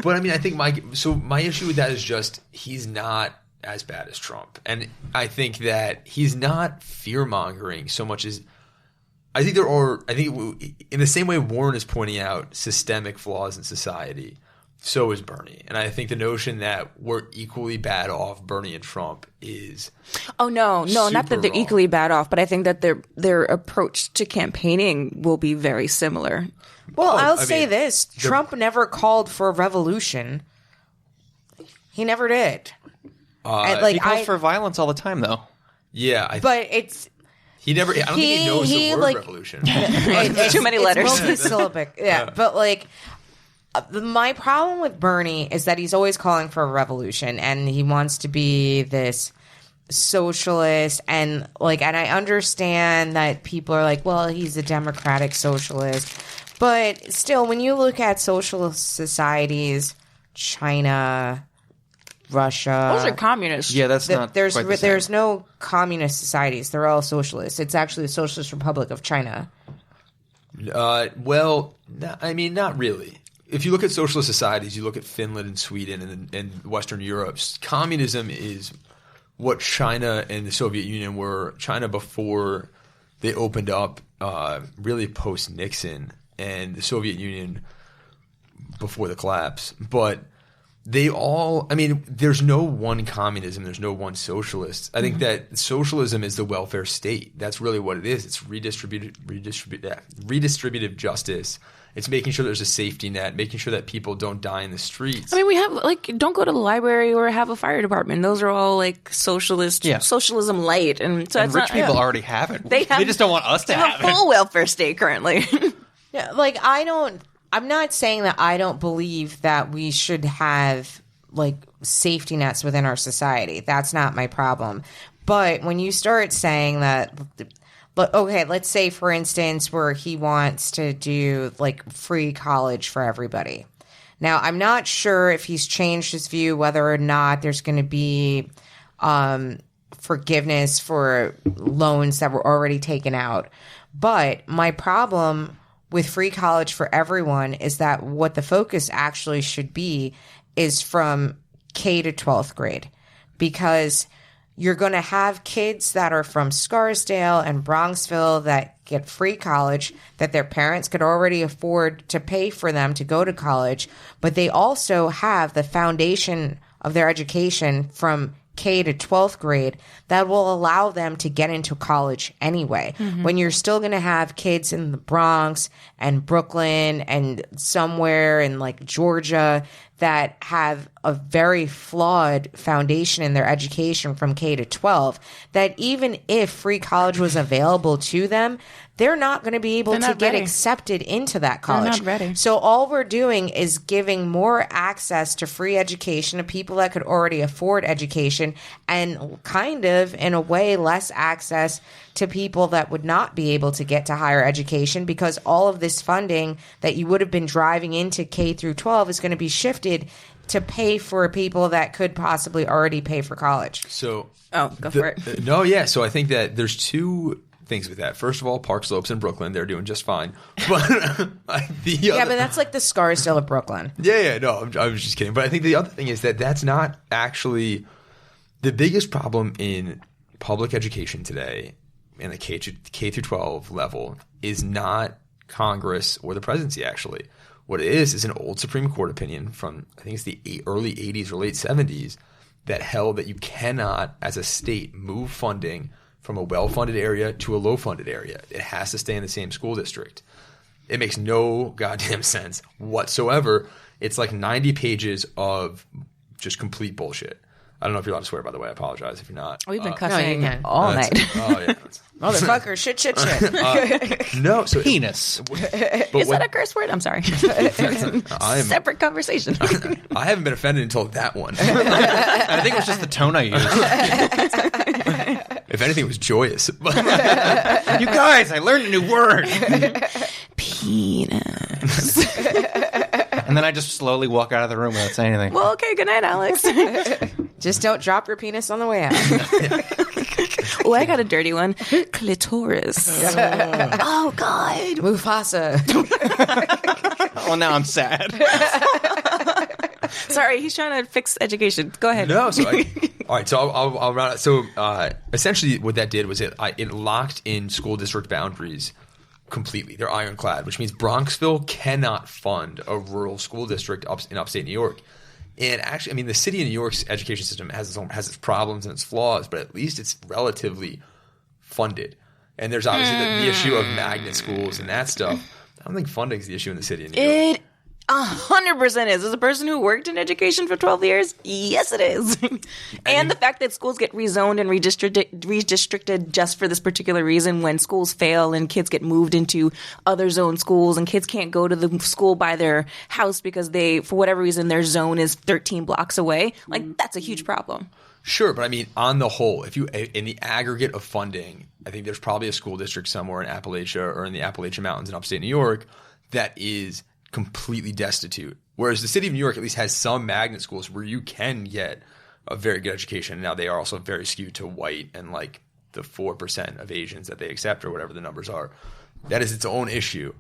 But I mean, I think my issue with that is just he's not as bad as Trump, and I think that he's not fear mongering so much as I think in the same way Warren is pointing out systemic flaws in society. So is Bernie. And I think the notion that we're equally bad off, Bernie and Trump, is not that they're equally bad off, but I think that their approach to campaigning will be very similar. Well, I'll say this. Trump never called for a revolution. He never did. He calls for violence all the time, though. Yeah. But it's... He never... I don't think he knows the word revolution. It's too many letters. It's multi-syllabic. Yeah, but my problem with Bernie is that he's always calling for a revolution, and he wants to be this socialist, and I understand that people are well, he's a democratic socialist, but still, when you look at socialist societies, China, Russia, those are communists. Yeah, that's not. There's no communist societies; they're all socialist. It's actually the Socialist Republic of China. Well, I mean, not really. If you look at socialist societies, you look at Finland and Sweden and Western Europe, communism is what China and the Soviet Union were. China before they opened up, really post-Nixon, and the Soviet Union before the collapse. But they all – I mean, there's no one communism. There's no one socialist. I think that socialism is the welfare state. That's really what it is. It's redistributive justice. It's making sure there's a safety net, making sure that people don't die in the streets. I mean, we have don't go to the library or have a fire department. Those are all socialism light, and so and rich people already have it. They just don't want us to have a full welfare state currently. Yeah, I'm not saying that I don't believe that we should have safety nets within our society. That's not my problem. But when you start saying that. But okay, let's say, for instance, where he wants to do free college for everybody. Now, I'm not sure if he's changed his view, whether or not there's going to be forgiveness for loans that were already taken out. But my problem with free college for everyone is that what the focus actually should be is from K to 12th grade, because you're going to have kids that are from Scarsdale and Bronxville that get free college, that their parents could already afford to pay for them to go to college, but they also have the foundation of their education from K to 12th grade that will allow them to get into college anyway. When you're still going to have kids in the Bronx and Brooklyn and somewhere in Georgia that have a very flawed foundation in their education from K to 12, that even if free college was available to them, they're not going to be able to get accepted into that college. They're not ready. So all we're doing is giving more access to free education to people that could already afford education, and kind of, in a way, less access to people that would not be able to get to higher education, because all of this funding that you would have been driving into K through 12 is going to be shifted to pay for people that could possibly already pay for college. So, go for it. No, yeah. So I think that there's two things with that. First of all, Park Slopes in Brooklyn, they're doing just fine. But but that's like the Scarsdale of Brooklyn. Yeah, no, I was just kidding. But I think the other thing is that that's not actually the biggest problem in public education today, in the K through 12 level, is not Congress or the presidency, actually. What it is an old Supreme Court opinion from, I think it's the early 80s or late 70s, that held that you cannot, as a state, move funding from a well-funded area to a low-funded area. It has to stay in the same school district. It makes no goddamn sense whatsoever. It's like 90 pages of just complete bullshit. I don't know if you're allowed to swear, by the way. I apologize if you're not. We've been cussing no, all night. Oh, yeah. Motherfucker, shit. No, so Penis. Is that a curse word? I'm sorry. Separate conversation. I haven't been offended until that one. I think it was just the tone I used. If anything, it was joyous. You guys, I learned a new word. Penis. And then I just slowly walk out of the room without saying anything. Well, okay, good night, Alex. Just don't drop your penis on the way out. Oh, I got a dirty one. Clitoris. Oh, God. Mufasa. Well, now I'm sad. Sorry, he's trying to fix education. Go ahead. No, so all right. So I'll round it. So essentially, what that did was it locked in school district boundaries completely. They're ironclad, which means Bronxville cannot fund a rural school district in upstate New York. And actually, I mean, the city of New York's education system has its problems and its flaws, but at least it's relatively funded. And there's obviously the issue of magnet schools and that stuff. I don't think funding is the issue in the city of New York. It 100% is. As a person who worked in education for 12 years, yes, it is. And the fact that schools get rezoned and redistricted just for this particular reason, when schools fail and kids get moved into other zone schools and kids can't go to the school by their house because they, for whatever reason, their zone is 13 blocks away. Like, that's a huge problem. Sure, but I mean, on the whole, if you in the aggregate of funding, I think there's probably a school district somewhere in Appalachia or in the Appalachian Mountains in upstate New York that is completely destitute. Whereas the city of New York at least has some magnet schools where you can get a very good education. Now, they are also very skewed to white and like the 4% of Asians that they accept or whatever the numbers are. That is its own issue.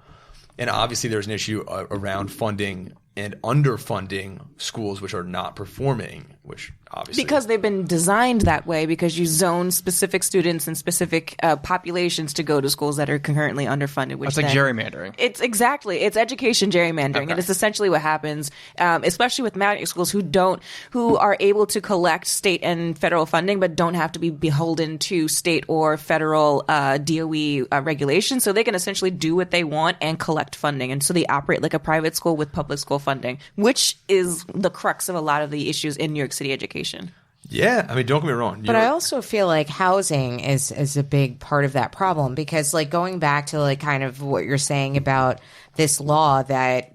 And obviously there's an issue around funding and underfunding schools which are not performing, which obviously... Because they've been designed that way, because you zone specific students and specific populations to go to schools that are concurrently underfunded. Which It's like gerrymandering. It's education gerrymandering. Okay. And it's essentially what happens, especially with magnet schools who are able to collect state and federal funding, but don't have to be beholden to state or federal DOE regulations. So they can essentially do what they want and collect funding. And so they operate like a private school with public school funding, which is the crux of a lot of the issues in New York City education. Yeah, I mean, don't get me wrong. But I also feel like housing is a big part of that problem, because like going back to like kind of what you're saying about this law that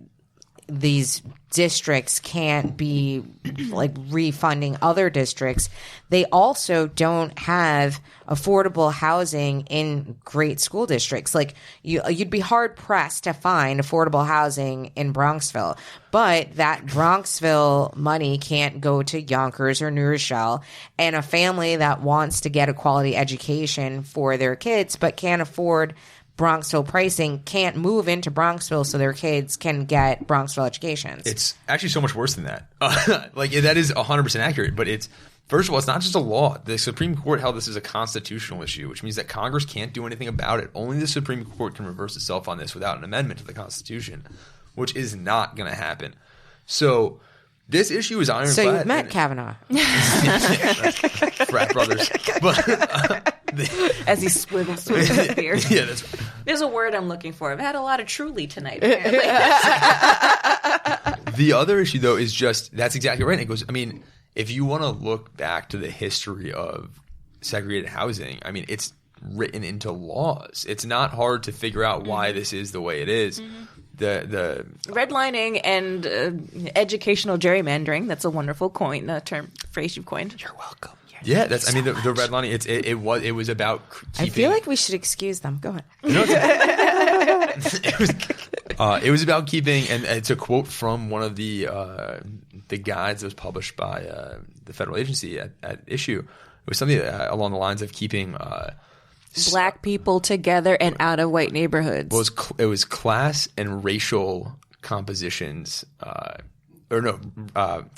these districts can't be like refunding other districts, they also don't have affordable housing in great school districts. Like you'd be hard pressed to find affordable housing in Bronxville, but that Bronxville money can't go to Yonkers or New Rochelle, and a family that wants to get a quality education for their kids but can't afford Bronxville pricing can't move into Bronxville so their kids can get Bronxville educations. It's actually so much worse than that. Like, that is 100% accurate, but it's, first of all, it's not just a law. The Supreme Court held this as a constitutional issue, which means that Congress can't do anything about it. Only the Supreme Court can reverse itself on this without an amendment to the Constitution, which is not going to happen. So this issue is ironclad. So you've met Kavanaugh. Frat brothers. But, as he swiggles through his beard. Yeah, that's right. There's a word I'm looking for. I've had a lot of Truly tonight. The other issue, though, is just that's exactly right. It goes. I mean, if you want to look back to the history of segregated housing, I mean, it's written into laws. It's not hard to figure out why this is the way it is. The redlining and educational gerrymandering. That's a wonderful phrase you've coined. You're welcome. Yeah, that's. I mean, the redlining. It was about keeping. I feel like we should excuse them. Go ahead. It was about keeping, and it's a quote from one of the guides that was published by the federal agency at issue. It was something along the lines of keeping Black people together and out of white neighborhoods. It was class and racial compositions,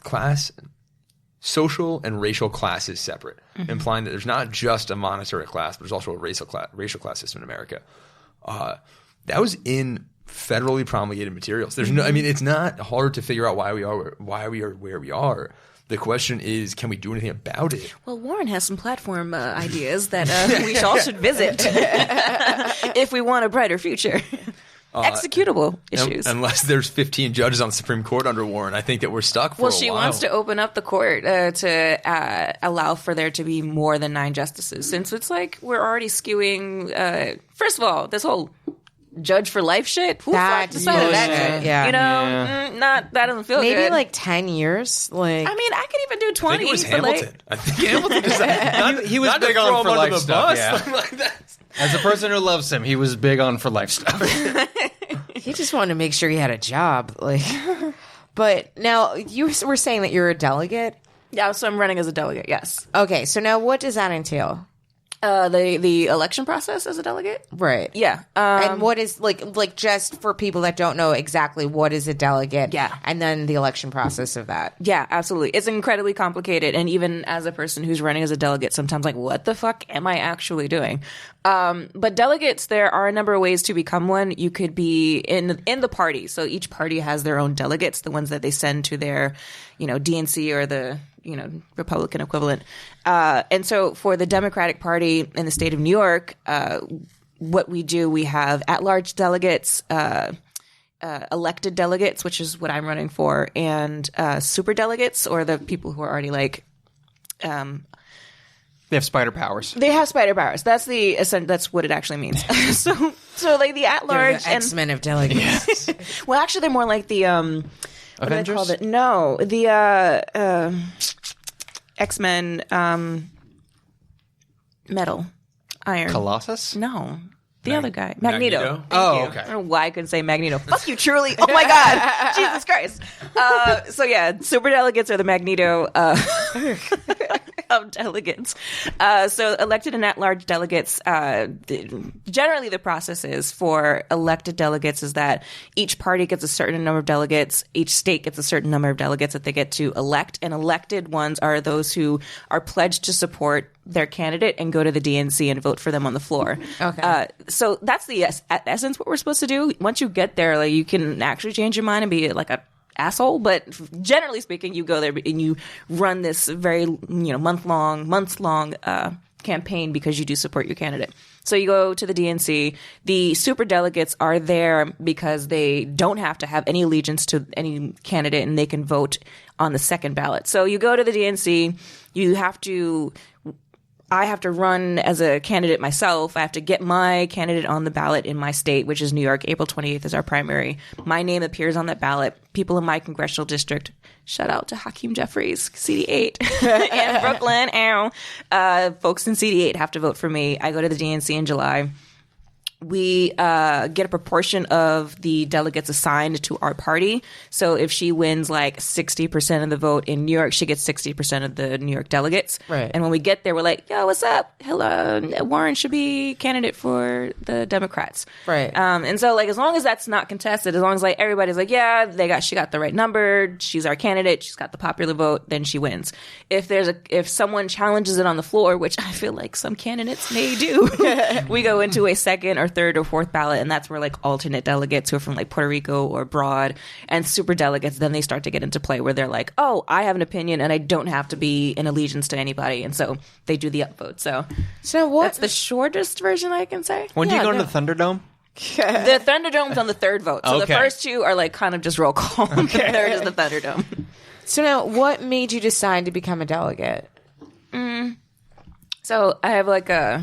class. Social and racial classes separate, implying that there's not just a monetary class, but there's also a racial class system in America. That was in federally promulgated materials. There's no, I mean, it's not hard to figure out why we are where we are. The question is, can we do anything about it? Well, Warren has some platform ideas that we all should visit if we want a brighter future. Executable issues. Unless there's 15 judges on the Supreme Court under Warren, I think that we're stuck for a while. Well, she wants to open up the court to allow for there to be more than 9 justices, since it's like we're already skewing. First of all, this whole judge for life shit. Who decided that shit? Yeah. You know, that doesn't feel good. Maybe like 10 years. Like, I mean, I could even do 20. I think it was Hamilton. I think Hamilton was he was big on for life stuff. Yeah. Like that. As a person who loves him, he was big on for life stuff. he just wanted to make sure he had a job. Like, but now you were saying that you're a delegate. Yeah, so I'm running as a delegate. Yes. Okay, so now what does that entail? The election process as a delegate? Right. Yeah. And what is like just for people that don't know exactly what is a delegate? Yeah. And then the election process of that. Yeah, absolutely. It's incredibly complicated. And even as a person who's running as a delegate, sometimes like, what the fuck am I actually doing? But delegates, there are a number of ways to become one. You could be in the party. So each party has their own delegates, the ones that they send to their, DNC or the, Republican equivalent. And so for the Democratic Party in the state of New York, what we do, we have at-large delegates, elected delegates, which is what I'm running for, and super delegates, or the people who are already like... they have spider powers. They have spider powers. That's what it actually means. so like the at-large... The X-Men of delegates. Yes. Well, actually, they're more like the... what Avengers? do they call it? No, the X-Men metal iron Colossus? No, the other guy, Magneto. Magneto? Okay. I don't know why I couldn't say Magneto. Fuck you, truly. Oh my god, Jesus Christ. So yeah, super delegates are the Magneto of delegates. So elected and at-large delegates, generally the process is for elected delegates is that each party gets a certain number of delegates, each state gets a certain number of delegates that they get to elect, and elected ones are those who are pledged to support their candidate and go to the DNC and vote for them on the floor. Okay. So that's the essence what we're supposed to do. Once you get there, like you can actually change your mind and be like a asshole, but generally speaking, you go there and you run this very months long campaign because you do support your candidate. So you go to the DNC. The super delegates are there because they don't have to have any allegiance to any candidate and they can vote on the second ballot. So you go to the DNC. I have to run as a candidate myself. I have to get my candidate on the ballot in my state, which is New York. April 28th is our primary. My name appears on that ballot. People in my congressional district, shout out to Hakeem Jeffries, CD8, and Brooklyn. Folks in CD8 have to vote for me. I go to the DNC in July. We get a proportion of the delegates assigned to our party. So if she wins like 60% of the vote in New York, she gets 60% of the New York delegates. Right. And when we get there, we're like, yo, what's up? Hello, Warren should be candidate for the Democrats. Right. And so like as long as that's not contested, as long as like everybody's like, yeah, she got the right number, she's our candidate, she's got the popular vote, then she wins. If someone challenges it on the floor, which I feel like some candidates may do, we go into a second or third or fourth ballot, and that's where like alternate delegates who are from like Puerto Rico or abroad and super delegates, then they start to get into play where they're like, oh, I have an opinion and I don't have to be in allegiance to anybody, and so they do the upvote. So what? That's the shortest version I can say. When do you go to the Thunderdome? The Thunderdome's on the third vote. So the Okay. first two are like kind of just roll call. The third is the Thunderdome. So now, what made you decide to become a delegate? So I have like a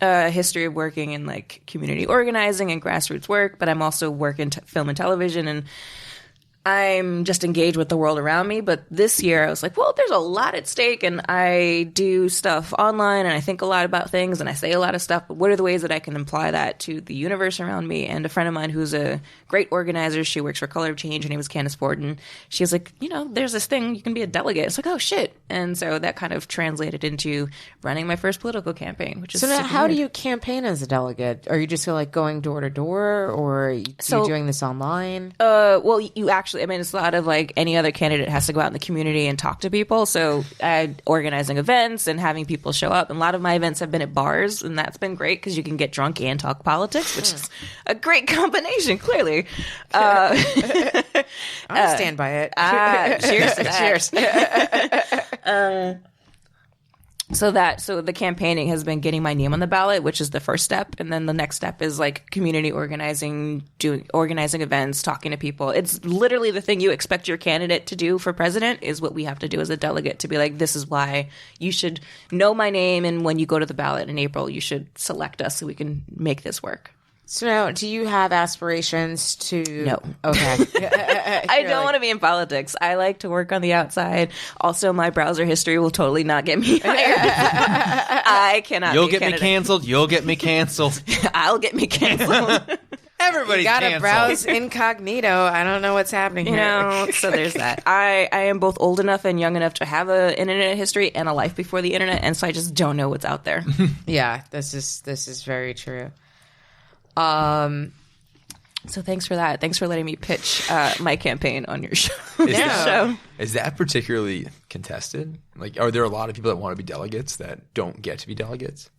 history of working in like community organizing and grassroots work, but I'm also working film and television, and I'm just engaged with the world around me. But this year I was like, well, there's a lot at stake, and I do stuff online and I think a lot about things and I say a lot of stuff, but what are the ways that I can apply that to the universe around me? And a friend of mine who's a great organizer, she works for Color of Change, her name is Candace Borden. She was like, there's this thing, you can be a delegate. It's like, oh shit. And so that kind of translated into running my first political campaign, which is So now, super how weird. do you campaign as a delegate? Are you just like going door to door, or are you doing this online? Well, you actually, it's a lot of like any other candidate has to go out in the community and talk to people. So organizing events and having people show up. And a lot of my events have been at bars, and that's been great because you can get drunk and talk politics, which is a great combination, clearly. I stand by it. Cheers to that. Cheers. So the campaigning has been getting my name on the ballot, which is the first step. And then the next step is like community organizing, organizing events, talking to people. It's literally the thing you expect your candidate to do for president is what we have to do as a delegate, to be like, this is why you should know my name. And when you go to the ballot in April, you should select us so we can make this work. So now, do you have aspirations to? No. Okay. I don't want to be in politics. I like to work on the outside. Also, my browser history will totally not get me hired. I cannot. You'll be get a me candidate. canceled. You'll get me canceled. I'll get me canceled. Everybody's Gotta canceled. browse incognito. I don't know what's happening here. So there's that. I am both old enough and young enough to have an internet history and a life before the internet, and so I just don't know what's out there. Yeah, this is very true. So thanks for that. Thanks for letting me pitch my campaign on your show. Is that particularly contested? Like, are there a lot of people that want to be delegates that don't get to be delegates?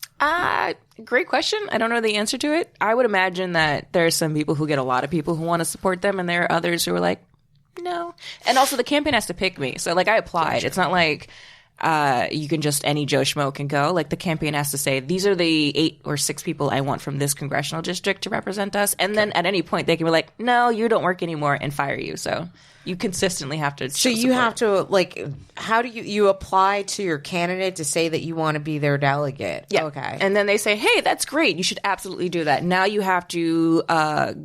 Great question. I don't know the answer to it. I would imagine that there are some people who get a lot of people who want to support them, and there are others who are like, no. And also the campaign has to pick me. So like I applied. Gotcha. It's not like you can just, any Joe Schmo can go. Like the campaign has to say, these are the 8 or 6 people I want from this congressional district to represent us. And then at any point they can be like, no, you don't work anymore, and fire you. So you consistently have to. So you have to, like, how do you apply to your candidate to say that you want to be their delegate? Yeah. Okay. And then they say, hey, that's great. You should absolutely do that. Now you have to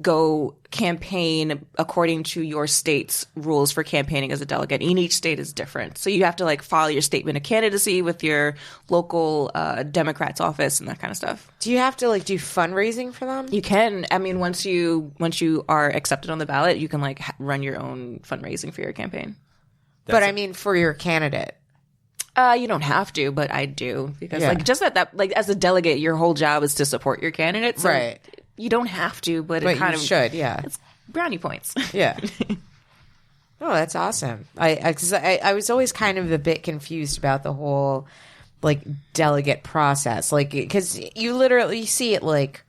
go campaign according to your state's rules for campaigning as a delegate. And each state is different. So you have to like file your statement of candidacy with your local Democrat's office and that kind of stuff. Do you have to like do fundraising for them? You can. Once you are accepted on the ballot, you can like run your own fundraising for your campaign. But for your candidate. You don't have to, but I do because like just that like as a delegate, your whole job is to support your candidate. So right. You don't have to, but it kind you of should. Yeah. It's brownie points. Yeah. Oh, that's awesome. I was always kind of a bit confused about the whole like delegate process, like because you literally see it like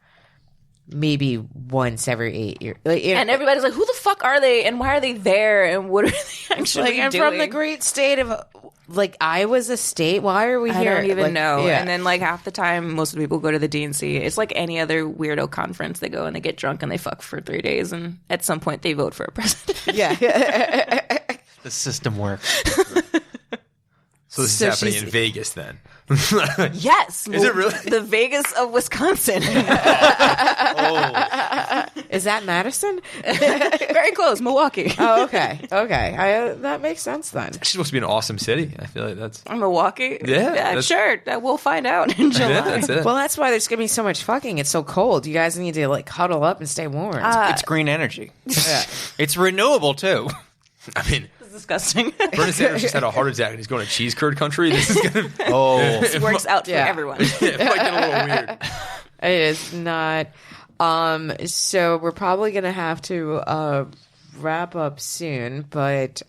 maybe once every 8 years, and everybody's like, "Who the fuck are they? And why are they there? And what are they actually like, I'm doing?" from the great state of like Iowa's a state. Why are we here? I don't even know. Yeah. And then like half the time, most of the people go to the DNC. It's like any other weirdo conference. They go and they get drunk and they fuck for 3 days, and at some point they vote for a president. Yeah. The system works. So this is happening in Vegas then. Yes. Is it really? The Vegas of Wisconsin. Is that Madison? Very close. Milwaukee. Oh, okay. Okay. That makes sense then. It's supposed to be an awesome city. I feel like that's. Milwaukee? Yeah. Sure. We'll find out in July. Yeah, that's it. Well, that's why there's going to be so much fucking. It's so cold. You guys need to like huddle up and stay warm. It's green energy. It's renewable too. I mean, disgusting. Bernie Sanders just had a heart attack and he's going to cheese curd country. This is going to. This works out for everyone. It might get a little weird. It is not. So we're probably going to have to wrap up soon, but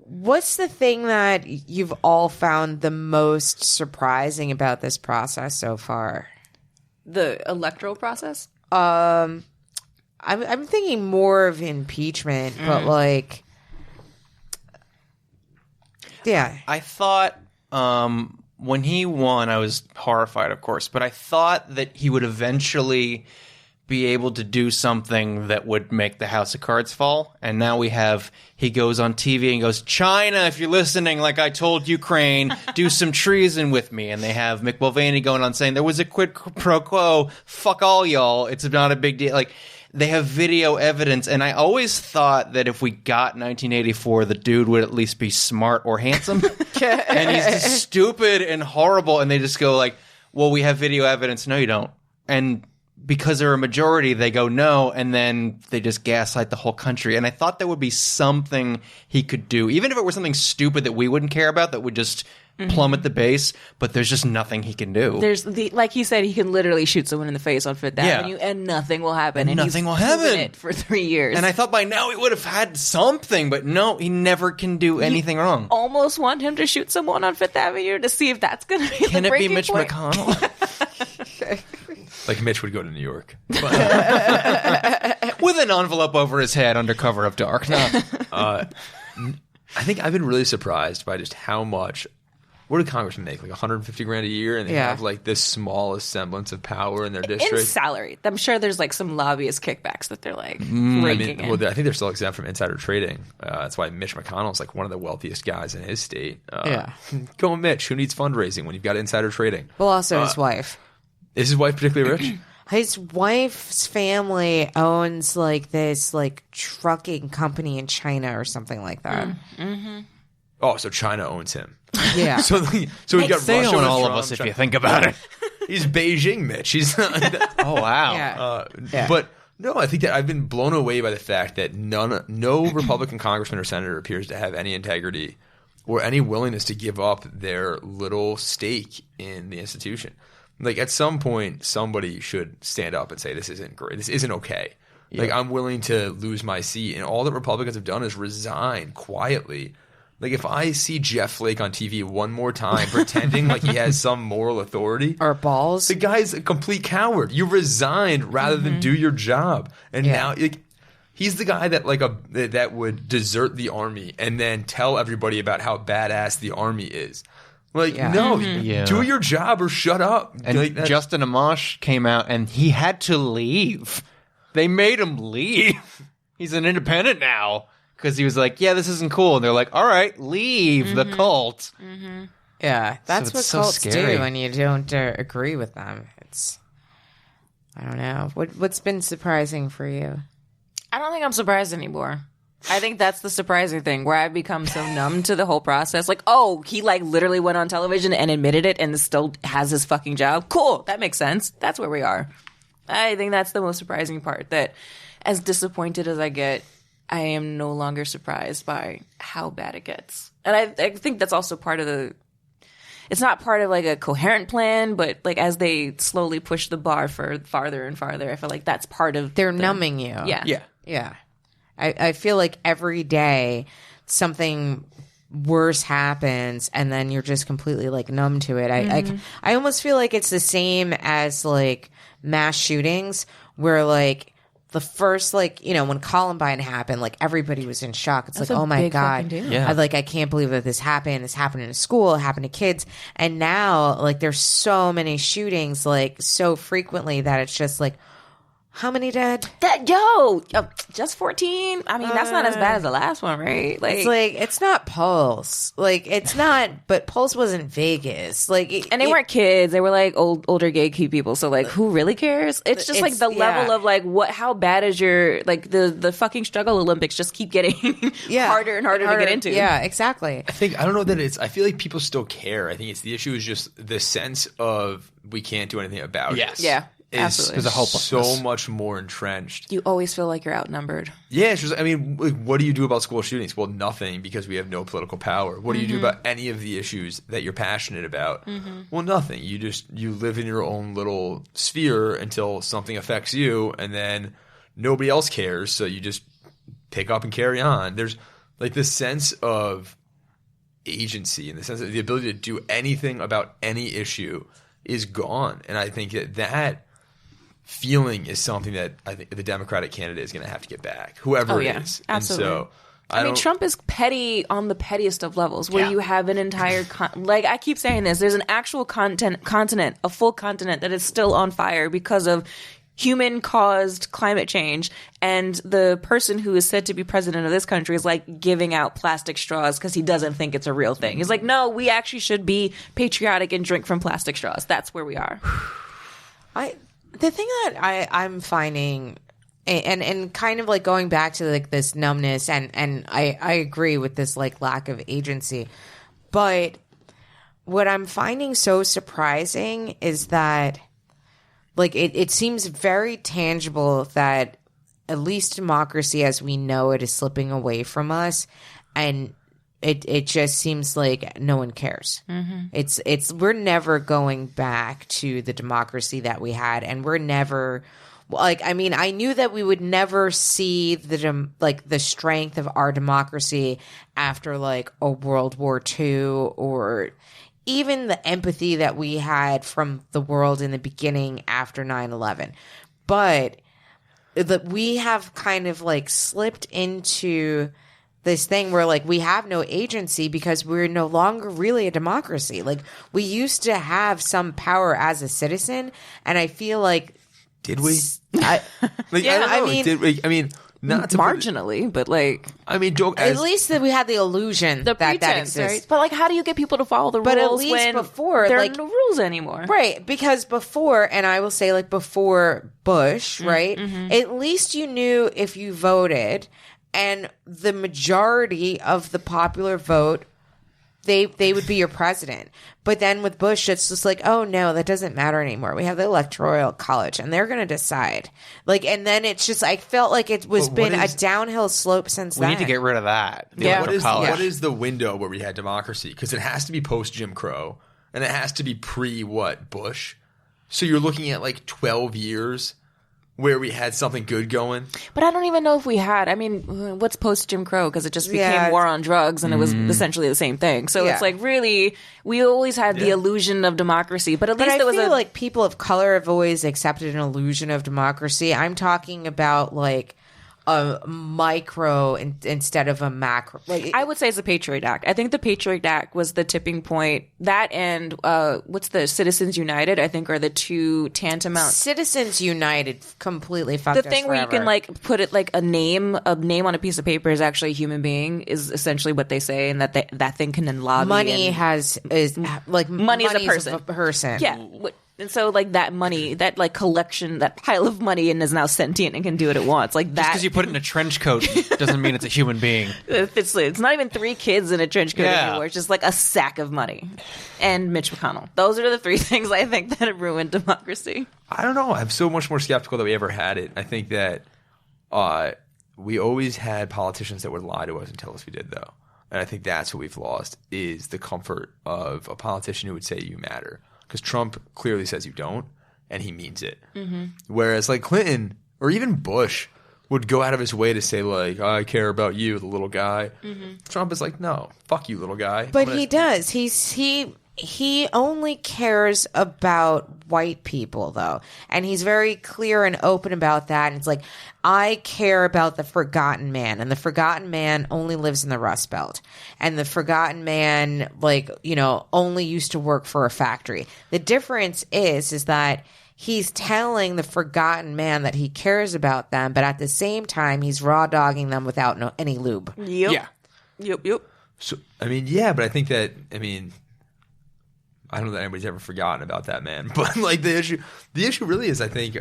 what's the thing that you've all found the most surprising about this process so far? The electoral process? I'm thinking more of impeachment, but like, yeah. I thought when he won, I was horrified, of course, but I thought that he would eventually be able to do something that would make the House of Cards fall. And now he goes on TV and goes, China, if you're listening, like I told Ukraine, do some treason with me. And they have Mick Mulvaney going on saying there was a quid pro quo. Fuck all y'all. It's not a big deal. Like, they have video evidence. And I always thought that if we got 1984, the dude would at least be smart or handsome. And he's just stupid and horrible. And they just go like, well, we have video evidence. No, you don't. And because they're a majority, they go no, and then they just gaslight the whole country. And I thought there would be something he could do, even if it were something stupid that we wouldn't care about, that would just plummet the base. But there's just nothing he can do. There's like he said, he can literally shoot someone in the face on Fifth Avenue, and nothing will happen. And nothing will proven happen it for 3 years. And I thought by now he would have had something, but no, he never can do anything wrong. Almost want him to shoot someone on Fifth Avenue to see if that's going to be Can the it be breaking Mitch point. McConnell? Like Mitch would go to New York. With an envelope over his head under cover of dark. No. I think I've been really surprised by just how much. What do congressmen make? Like $150,000 a year, and they have like this smallest semblance of power in their district. In salary, I'm sure there's like some lobbyist kickbacks that they're like raking in. Well, I think they're still exempt from insider trading. That's why Mitch McConnell's like one of the wealthiest guys in his state. Go Mitch. Who needs fundraising when you've got insider trading? Well, also his wife. Is his wife particularly rich? His wife's family owns like this like trucking company in China or something like that. Mm-hmm. Oh, so China owns him. Yeah. So we got They Russia own with all Trump, of us if China. you think about it. He's Beijing Mitch. He's Oh, wow. Yeah. But no, I think that I've been blown away by the fact that no Republican congressman or senator appears to have any integrity or any willingness to give up their little stake in the institution. Like at some point, somebody should stand up and say, this isn't great. This isn't okay. Yeah. Like I'm willing to lose my seat. And all that Republicans have done is resign quietly. Like if I see Jeff Flake on TV one more time pretending like he has some moral authority. Or balls. The guy's a complete coward. You resigned rather than do your job. And now he's the guy that that would desert the army and then tell everybody about how badass the army is. Like, no, do your job or shut up. And like Justin Amash came out and he had to leave. They made him leave. He's an independent now because he was like, yeah, this isn't cool. And they're like, all right, leave the cult. Mm-hmm. Yeah, that's what so cults scary. do when you don't agree with them. I don't know. What's been surprising for you? I don't think I'm surprised anymore. I think that's the surprising thing, where I've become so numb to the whole process. Like, oh, he like literally went on television and admitted it and still has his fucking job. Cool. That makes sense. That's where we are. I think that's the most surprising part, that as disappointed as I get, I am no longer surprised by how bad it gets. And I think that's also part of it's not part of like a coherent plan, but like as they slowly push the bar farther and farther, I feel like that's part of They're numbing you. Yeah. Yeah. I feel like every day something worse happens and then you're just completely like numb to it. I almost feel like it's the same as like mass shootings where like the first like, you know, when Columbine happened, like everybody was in shock. It's That's like, a oh my big God. fucking deal. Yeah. I can't believe that this happened. This happened in a school, it happened to kids. And now like there's so many shootings like so frequently that it's just like, how many dead? Just 14? I mean, that's not as bad as the last one, right? Like, It's like, it's not Pulse. Like, it's not, but Pulse wasn't Vegas. Like, and they weren't kids. They were like older gay people. So like, who really cares? It's just like the level of like, how bad is your, like the fucking struggle Olympics just keep getting harder and harder to get into. Yeah, exactly. I don't know that I feel like people still care. I think the issue is just the sense of we can't do anything about it. Yeah. Is Absolutely. There's a hopelessness. so much more entrenched. You always feel like you're outnumbered. Yeah, it's just, I mean, like, what do you do about school shootings? Well, nothing, because we have no political power. What do you do about any of the issues that you're passionate about? Well, nothing. You live in your own little sphere until something affects you, and then nobody else cares, so you just pick up and carry on. There's like this sense of agency and the sense of the ability to do anything about any issue is gone. And I think that feeling is something that I think the Democratic candidate is going to have to get back, whoever it is. Absolutely. And so I mean, Trump is petty on the pettiest of levels, where you have an entire like I keep saying this. There's an actual continent, a full continent that is still on fire because of human-caused climate change, and the person who is said to be president of this country is like giving out plastic straws because he doesn't think it's a real thing. He's like, no, we actually should be patriotic and drink from plastic straws. That's where we are. The thing that I'm finding, and kind of like going back to like this numbness, and I agree with this like lack of agency, but what I'm finding so surprising is that like it seems very tangible that at least democracy as we know it is slipping away from us, and it just seems like no one cares. Mm-hmm. We're never going back to the democracy that we had, and we're never like, I mean, I knew that we would never see the strength of our democracy after like a World War II, or even the empathy that we had from the world in the beginning after 9/11. But we have kind of like slipped into this thing where like we have no agency because we're no longer really a democracy. Like we used to have some power as a citizen, and I feel like did we? Yeah, I mean, did we? I mean, not to marginally, but like, I mean, at least that we had the illusion that exists. Right? But like, how do you get people to follow the rules? But at least when before, there like, are no rules anymore, right? Because before, and I will say, like before Bush, right? Mm-hmm. At least you knew if you voted, and the majority of the popular vote, they would be your president. But then with Bush, it's just like, oh no, that doesn't matter anymore. We have the Electoral College, and they're going to decide. Like, and then it's just, I felt like it was a downhill slope since then. We need to get rid of that. What is the window where we had democracy? Because it has to be post Jim Crow, and it has to be pre Bush. So you're looking at like 12 years where we had something good going. But I don't even know if we had. I mean, what's post Jim Crow? Because it just became war on drugs, and it was essentially the same thing. So it's like, really, we always had the illusion of democracy. But at least there was like people of color have always accepted an illusion of democracy. I'm talking about like a micro instead of a macro. Like, I would say it's the Patriot Act. I think the Patriot Act was the tipping point. That and what's the Citizens United, I think, are the two tantamount. Citizens United completely fucked us The thing forever. where you can like put it like a name on a piece of paper is actually a human being is essentially what they say, and that thing can then lobby. Money is a person. Yeah. And so, like, that money, that, like, collection, that pile of money, and is now sentient and can do what it wants. Like, that. Just because you put it in a trench coat doesn't mean it's a human being. It's not even 3 kids in a trench coat anymore. It's just, like, a sack of money. And Mitch McConnell. Those are the 3 things I think that have ruined democracy. I don't know. I'm so much more skeptical that we ever had it. I think that we always had politicians that would lie to us and tell us we did, though. And I think that's what we've lost, is the comfort of a politician who would say you matter. Because Trump clearly says you don't, and he means it. Mm-hmm. Whereas, like, Clinton or even Bush would go out of his way to say, like, I care about you, the little guy. Mm-hmm. Trump is like, no, fuck you, little guy. But he does. He only cares about white people, though. And he's very clear and open about that. And it's like, I care about the forgotten man. And the forgotten man only lives in the Rust Belt. And the forgotten man, like, you know, only used to work for a factory. The difference is that he's telling the forgotten man that he cares about them, but at the same time, he's raw dogging them without any lube. Yep. Yeah. Yep. So, I mean, yeah, but I think that, I mean, I don't know that anybody's ever forgotten about that man, but like the issue really is, I think,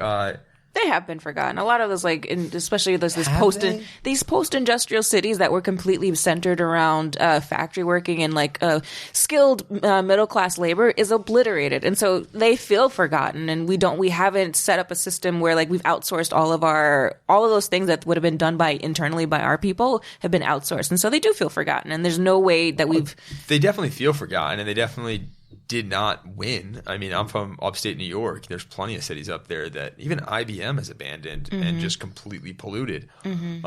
they have been forgotten. A lot of those, like, especially these post-industrial cities that were completely centered around factory working and like skilled middle-class labor is obliterated, and so they feel forgotten. And we haven't set up a system where like we've outsourced all of those things that would have been done internally by our people have been outsourced, and so they do feel forgotten. And there's no way that they definitely feel forgotten, and they definitely did not win. I mean, I'm from upstate New York. There's plenty of cities up there that even IBM has abandoned and just completely polluted. Mm-hmm.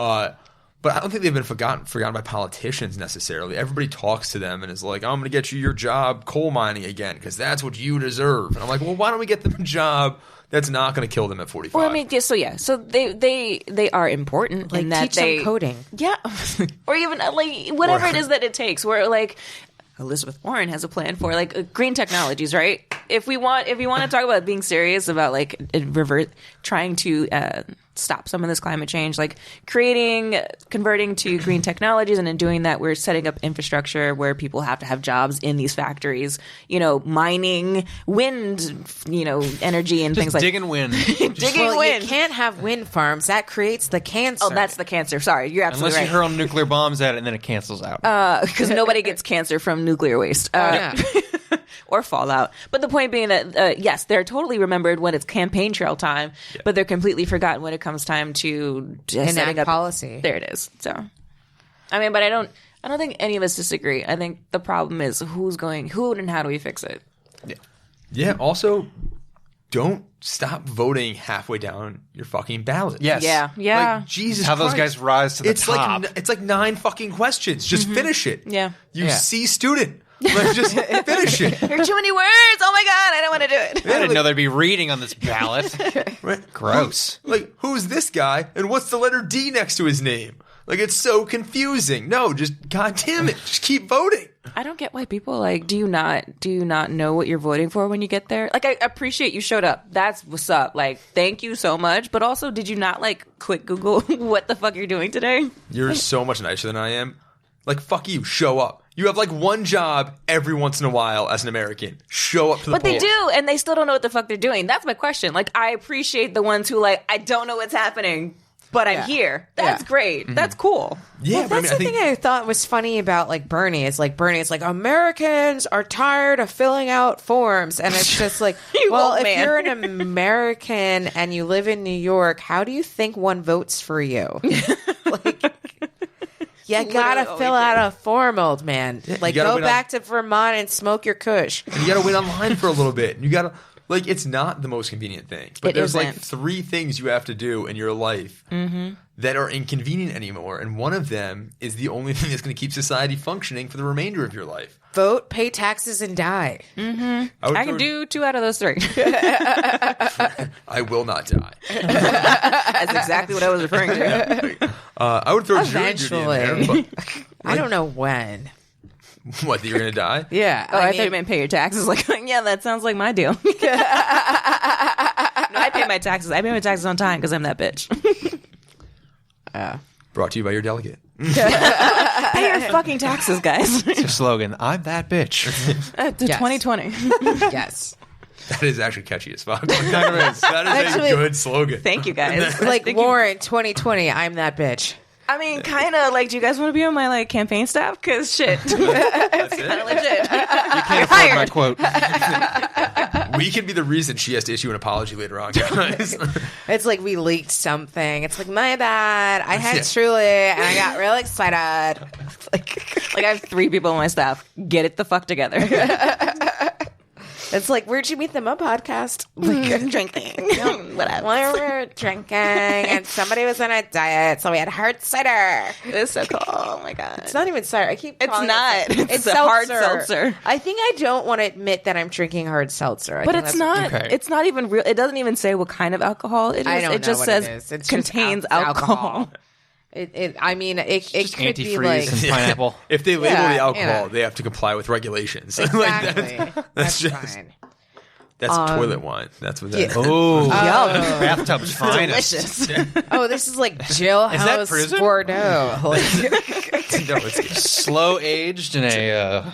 But I don't think they've been forgotten by politicians necessarily. Everybody talks to them and is like, I'm going to get you your job coal mining again because that's what you deserve. And I'm like, well, why don't we get them a job that's not going to kill them at 45? Well, I mean, so they are important in that teach them coding. Yeah. Or even like whatever it is that it takes. Where like Elizabeth Warren has a plan for like green technologies, right? If we want to talk about being serious about like trying to stop some of this climate change, like converting to green technologies, and in doing that, we're setting up infrastructure where people have to have jobs in these factories, mining wind, energy and things like digging wind. Digging wind. You can't have wind farms. That creates the cancer. Oh, that's the cancer. Sorry, you're absolutely Unless right. you hurl nuclear bombs at it and then it cancels out. Because nobody gets cancer from nuclear waste. Or fallout. But the point being that, yes, they're totally remembered when it's campaign trail time, but they're completely forgotten when it comes time to setting up policy. There it is. So, I mean, but I don't think any of us disagree. I think the problem is who and how do we fix it? Yeah. Yeah. Also, don't stop voting halfway down your fucking ballot. Yes. Yeah. Like, Jesus How Christ. those guys rise to the top. It's like 9 fucking questions. Just finish it. Yeah. You C student. Like, just finish it. There are too many words. Oh my God, I don't want to do it. I didn't know there'd be reading on this ballot. Right? Gross. Like, who's this guy and what's the letter D next to his name? Like, it's so confusing. No, just goddamn it, just keep voting. I don't get why people do you not know what you're voting for when you get there? Like, I appreciate you showed up. That's what's up. Like, thank you so much. But also, did you not quick Google what the fuck you're doing today? You're so much nicer than I am. Like, fuck you, show up. You have one job every once in a while as an American. Show up to the But polls. they do, and they still don't know what the fuck they're doing. That's my question. I appreciate the ones who I don't know what's happening, but I'm here. That's great. Mm-hmm. That's cool. Yeah, That's the thing I thought was funny about Bernie. It's Bernie. It's Americans are tired of filling out forms, and it's just well, if you're an American and you live in New York, how do you think one votes for you? You gotta fill out a form, old man. Go back to Vermont and smoke your kush. And you gotta wait online for a little bit. And you gotta it's not the most convenient thing. But there's isn't. 3 things you have to do in your life that are inconvenient anymore. And one of them is the only thing that's gonna keep society functioning for the remainder of your life. Vote, pay taxes, and die. I can do 2 out of those 3. I will not die. That's exactly what I was referring to. I would throw jury duty in there. But, I don't know when. what, that you're gonna die? Yeah. I thought you meant pay your taxes. Yeah, that sounds like my deal. No, I pay my taxes. I pay my taxes on time because I'm that bitch. Brought to you by your delegate. Pay your fucking taxes, guys. It's a slogan. I'm that bitch. 2020. Yes. That is actually catchy as fuck. That is a good slogan. Thank you, guys. Warren, 2020, I'm that bitch. I mean, kind of do you guys want to be on my campaign staff? Because shit. That's Kind of it. legit. You can't afford my quote. We can be the reason she has to issue an apology later on, guys. It's we leaked something. It's my bad. I had Truly, and I got real excited. I have 3 people on my staff. Get it the fuck together. It's where'd you meet them? A podcast. Drinking. Whatever. We were drinking, and somebody was on a diet, so we had hard cider. It's so cool. Oh my God. It's not even cider. I keep calling not. it. It's a hard seltzer. I think I don't want to admit that I'm drinking hard seltzer. But it's not. Okay. It's not even real. It doesn't even say what kind of alcohol it is. I don't know it just what says it is. It's contains just alcohol. It could be Antifreeze and pineapple. If they label Yeah, the alcohol, they have to comply with regulations. Exactly. That's just fine. that's toilet wine. That's what that is. Oh, bathtub's finest. Delicious. Oh, this is Jailhouse prison? Bordeaux. No, it's Slow aged in a.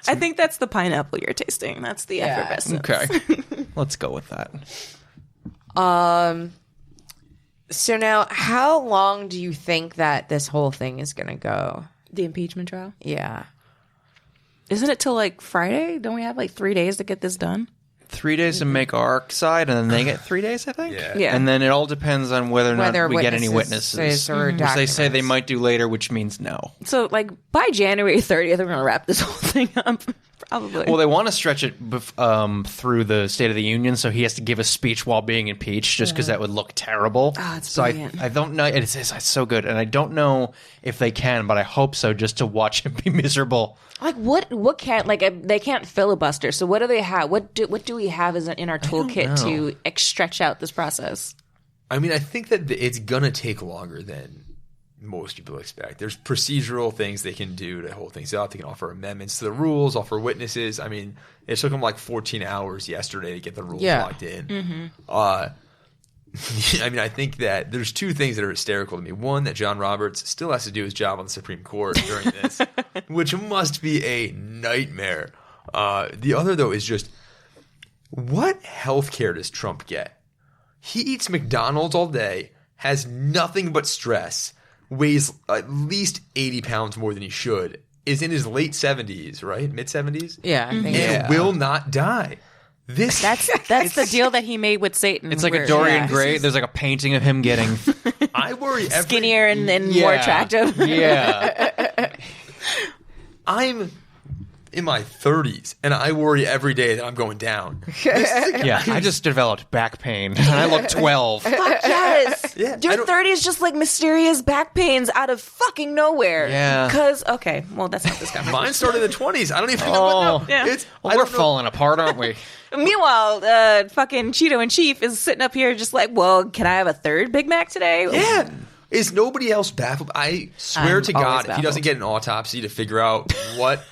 I think that's the pineapple you're tasting. That's the effervescence. Okay. Let's go with that. So now, how long do you think that this whole thing is going to go? The impeachment trial. Yeah. Isn't it till Friday? Don't we have 3 days to get this done? 3 days to make our side, and then they get 3 days, I think. Yeah. And then it all depends on whether or not we get any witnesses. Or Which they say they might do later, which means no. So by January 30th, we're gonna wrap this whole thing up. Probably. Well, they want to stretch it through the State of the Union, so he has to give a speech while being impeached, just because that would look terrible. It's so brilliant. I don't know. It's so good, and I don't know if they can, but I hope so, just to watch him be miserable. Like what can't they can't filibuster. So what do they have? What do we have in our toolkit to stretch out this process? I mean, I think that it's gonna take longer than most people expect. There's procedural things they can do to hold things up. They can offer amendments to the rules, offer witnesses. I mean, it took them like 14 hours yesterday to get the rules locked in. Mm-hmm. I mean, I think that there's two things that are hysterical to me. One, that John Roberts still has to do his job on the Supreme Court during this, which must be a nightmare. The other, though, is just what health care does Trump get? He eats McDonald's all day, has nothing but stress, weighs at least 80 pounds more than he should, is in his late 70s, right? Mid-70s? Yeah, I think and will not die. That's the deal that he made with Satan. It's like a Dorian Gray. There's like a painting of him getting I worry skinnier and more attractive. Yeah. I'm in my 30s, and I worry every day that I'm going down. Yeah, I just developed back pain, and I look 12. Fuck yes. Yeah, Your 30s just like mysterious back pains out of fucking nowhere. Yeah. Because, okay, well, that's not this conversation. Mine started in the 20s. I don't even know what now. Yeah. We're falling apart, aren't we? Meanwhile, fucking Cheeto and Chief is sitting up here just like, well, can I have a third Big Mac today? Yeah. Is nobody else baffled? I swear to God, if he doesn't get an autopsy to figure out what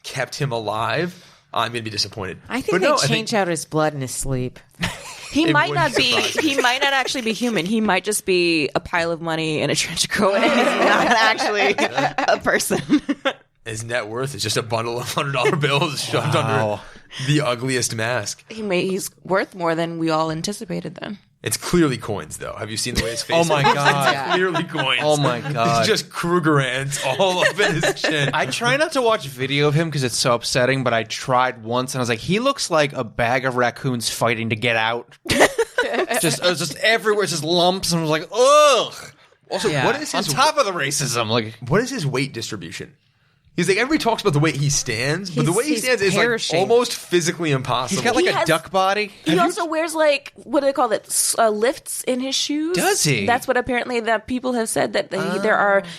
kept him alive, I'm going to be disappointed. I think they change out his blood in his sleep. He might not actually be human. He might just be a pile of money in a trench coat and he's not actually a person. His net worth is just a bundle of $100 bills shoved under the ugliest mask. He's worth more than we all anticipated then. It's clearly coins, though. Have you seen the way his face Oh my is? God. It's clearly coins. Oh my God. It's just Kruger ants all up in his chin. I try not to watch video of him because it's so upsetting, but I tried once and I was like, he looks like a bag of raccoons fighting to get out. just everywhere, it's just lumps, and I was like, ugh. Also, what is on his top of the racism? Like, what is his weight distribution? He's like, everybody talks about the way he stands, but the way he He's stands is like perishing. almost physically impossible. he's got like a duck body. He also wears like, what do they call it? Lifts in his shoes. Does he? That's what apparently that people have said that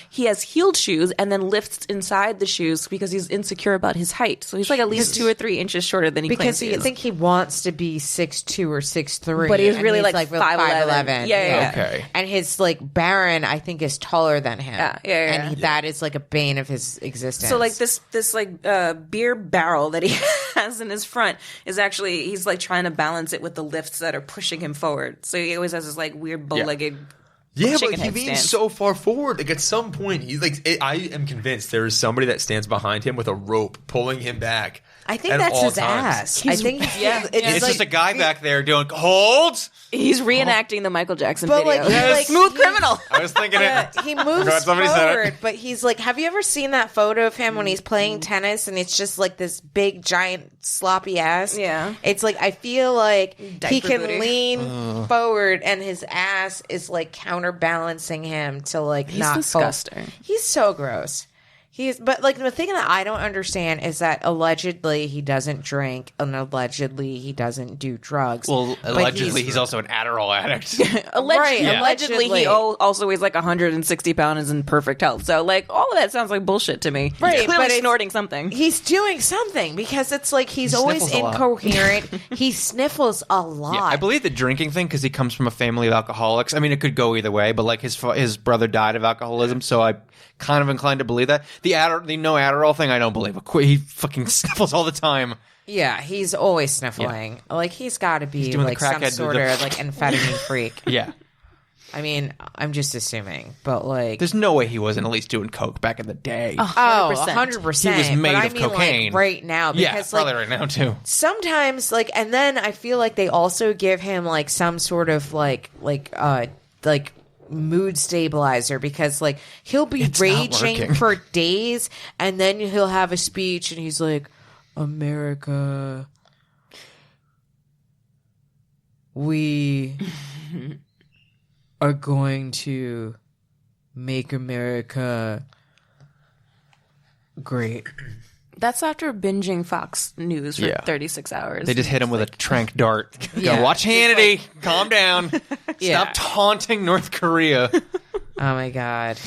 he has heeled shoes and then lifts inside the shoes because he's insecure about his height. So he's like at least 2 or 3 inches shorter than he Because claims he I is. think he wants to be 6'2" or 6'3", But he's and really like 5'11". Yeah. Okay. And his like Baron, I think, is taller than him. Yeah. And that is like a bane of his existence. So like this like beer barrel that he has in his front is actually, he's like trying to balance it with the lifts that are pushing him forward. So he always has this like weird bow-legged Yeah, but chicken he head leans stance. so far forward. Like at some point, he's like, I am convinced there is somebody that stands behind him with a rope pulling him back. I think at that's all his times. ass. I think It's just a guy back there doing holds. He's reenacting the Michael Jackson But, video. like, He's like, Smooth he- criminal. I was thinking it. he moves God, somebody said it. forward, but he's like, have you ever seen that photo of him when he's playing tennis and it's just like this big, giant, sloppy ass? Yeah. It's like, I feel like he Diaper can booty. lean forward and his ass is like counterbalancing him to like He's not disgusting. fall. He's so gross. But like the thing that I don't understand is that allegedly he doesn't drink and allegedly he doesn't do drugs. Well, But allegedly, he's also an Adderall addict. Allegedly, Allegedly. he also weighs like 160 pounds and is in perfect health. So, like, all of that sounds like bullshit to me. Right, He's but clearly it's- snorting something. He's doing something because it's like he's always sniffles a lot. incoherent. He sniffles a lot. Yeah, I believe the drinking thing because he comes from a family of alcoholics. I mean, it could go either way, but like his brother died of alcoholism, so I kind of inclined to believe that. The no Adderall thing, I don't believe. He fucking sniffles all the time. Yeah, he's always sniffling. Like he's got to be doing the like some crackhead- sort of like amphetamine freak. Yeah, I mean, I'm just assuming, but like, there's no way he wasn't at least doing coke back in the day. oh, 100%. He was made but I of mean, cocaine. like, right now. Yeah, Because probably like right now too. sometimes like, and then I feel like they also give him like some sort of like mood stabilizer because like he'll be It's not raging working. for days and then he'll have a speech and he's like, America, we are going to make America great That's after binging Fox News for 36 hours. They just hit him with a trank dart. Yeah. Go, watch Hannity. Calm down. Stop taunting North Korea. Oh my God.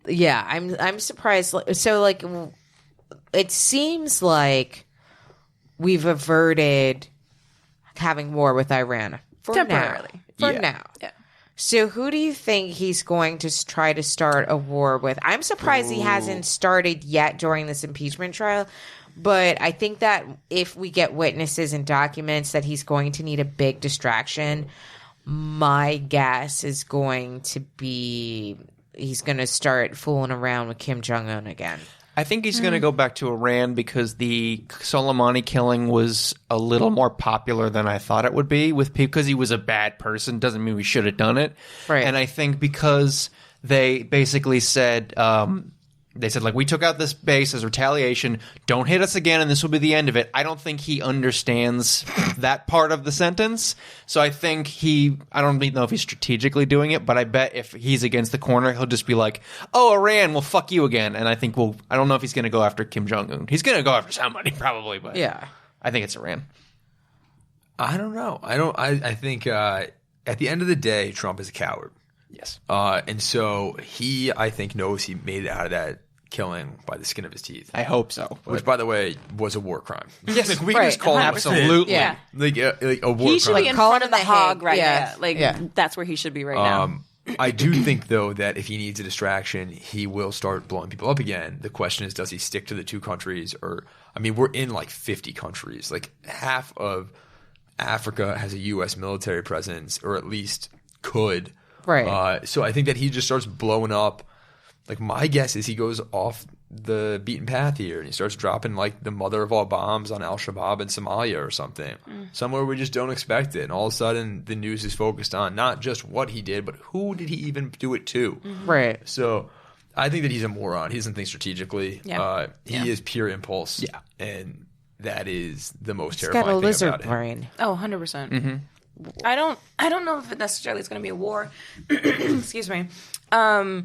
Yeah, I'm surprised. So like, it seems like we've averted having war with Iran for temporarily. now. Yeah. So who do you think he's going to try to start a war with? I'm surprised he hasn't started yet during this impeachment trial. But I think that if we get witnesses and documents that he's going to need a big distraction, my guess is going to be he's going to start fooling around with Kim Jong-un again. I think he's going to go back to Iran because the Soleimani killing was a little more popular than I thought it would be with people because he was a bad person. Doesn't mean we should have done it. Right. And I think because they basically said, like, we took out this base as retaliation. Don't hit us again, and this will be the end of it. I don't think he understands that part of the sentence. So I think I don't know if he's strategically doing it, but I bet if he's against the corner, he'll just be like, oh, Iran, well, fuck you again. And I think I don't know if he's going to go after Kim Jong-un. He's going to go after somebody probably, but I think it's Iran. I don't know. I think at the end of the day, Trump is a coward. Yes. And so I think, knows he made it out of that killing by the skin of his teeth. I hope so. Which, by the way, was a war crime. Yes, like, we right. just call it absolutely. Yeah. like a war He should crime. be in Call front him of the the hog Hague. right Yeah. now. That's where he should be right now. I do think, though, that if he needs a distraction, he will start blowing people up again. The question is, does he stick to the two countries? Or, I mean, we're in like 50 countries. Like half of Africa has a U.S. military presence, or at least could. Right. So I think that he just starts blowing up. Like, my guess is he goes off the beaten path here and he starts dropping like the mother of all bombs on Al-Shabaab in Somalia or something. Somewhere we just don't expect it. And all of a sudden the news is focused on not just what he did, but who did he even do it to? Right. So I think that he's a moron. He doesn't think strategically. Yeah. He is pure impulse. Yeah. And that is the most He's terrifying got a thing lizard about him. brain. Oh, 100%. I don't know if it necessarily is going to be a war. Excuse me. Part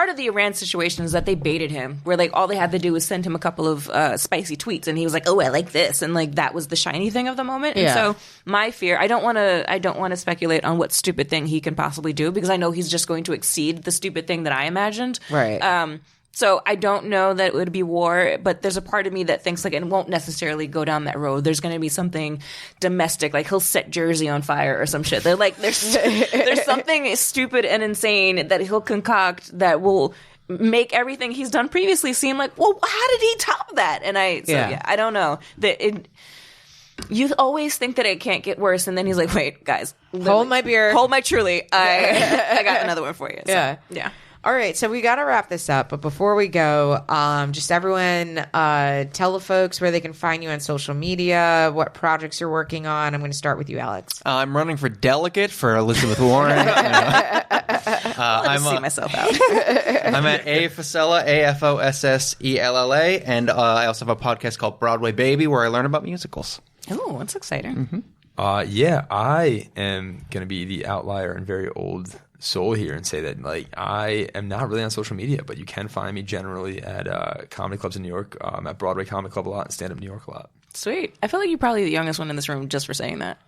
of the Iran situation is that they baited him, where like all they had to do was send him a couple of spicy tweets, and he was like, "Oh, I like this," and like that was the shiny thing of the moment. And so my fear, I don't want to speculate on what stupid thing he can possibly do because I know he's just going to exceed the stupid thing that I imagined. Right. So I don't know that it would be war, but there's a part of me that thinks like it won't necessarily go down that road. There's going to be something domestic, like he'll set Jersey on fire or some shit. They're like there's something stupid and insane that he'll concoct that will make everything he's done previously seem like, well, how did he top that? And I don't know that you always think that it can't get worse, and then he's like, wait, guys, Hold my beer. hold my truly. I got another one for you. So, yeah. All right, so we got to wrap this up. But before we go, just everyone tell the folks where they can find you on social media, what projects you're working on. I'm going to start with you, Alex. I'm running for delegate for Elizabeth Warren. I see myself out. I'm at A Fossella, AFOSSELLA, and I also have a podcast called Broadway Baby where I learn about musicals. Oh, that's exciting. I am going to be the outlier and very old soul here and say that like I am not really on social media, but you can find me generally at comedy clubs in New York. I'm at Broadway Comedy Club a lot and Stand Up New York a lot. Sweet. I feel like you're probably the youngest one in this room just for saying that.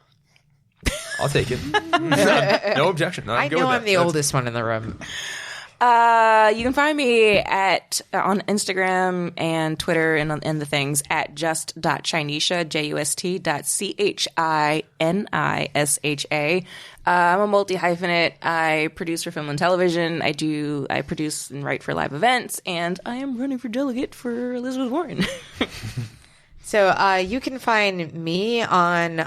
I'll take it. No objection. No, I know I'm the oldest one in the room. You can find me on Instagram and Twitter and the things at just.chinisha, just.chinisha. I'm a multi-hyphenate. I produce for film and television. I produce and write for live events, and I am running for delegate for Elizabeth Warren. So you can find me on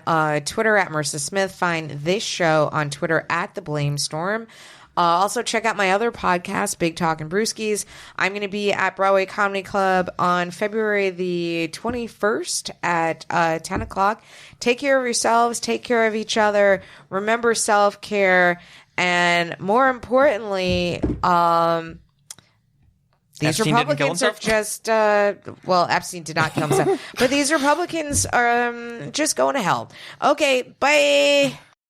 Twitter at Maryssa Smith. Find this show on Twitter at The Blamestorm. Also, check out my other podcast, Big Talk and Brewskis. I'm going to be at Broadway Comedy Club on February the 21st at 10 o'clock. Take care of yourselves. Take care of each other. Remember self-care. And more importantly, these Epstein Republicans are just, Epstein did not kill himself. But these Republicans are just going to hell. Okay, bye.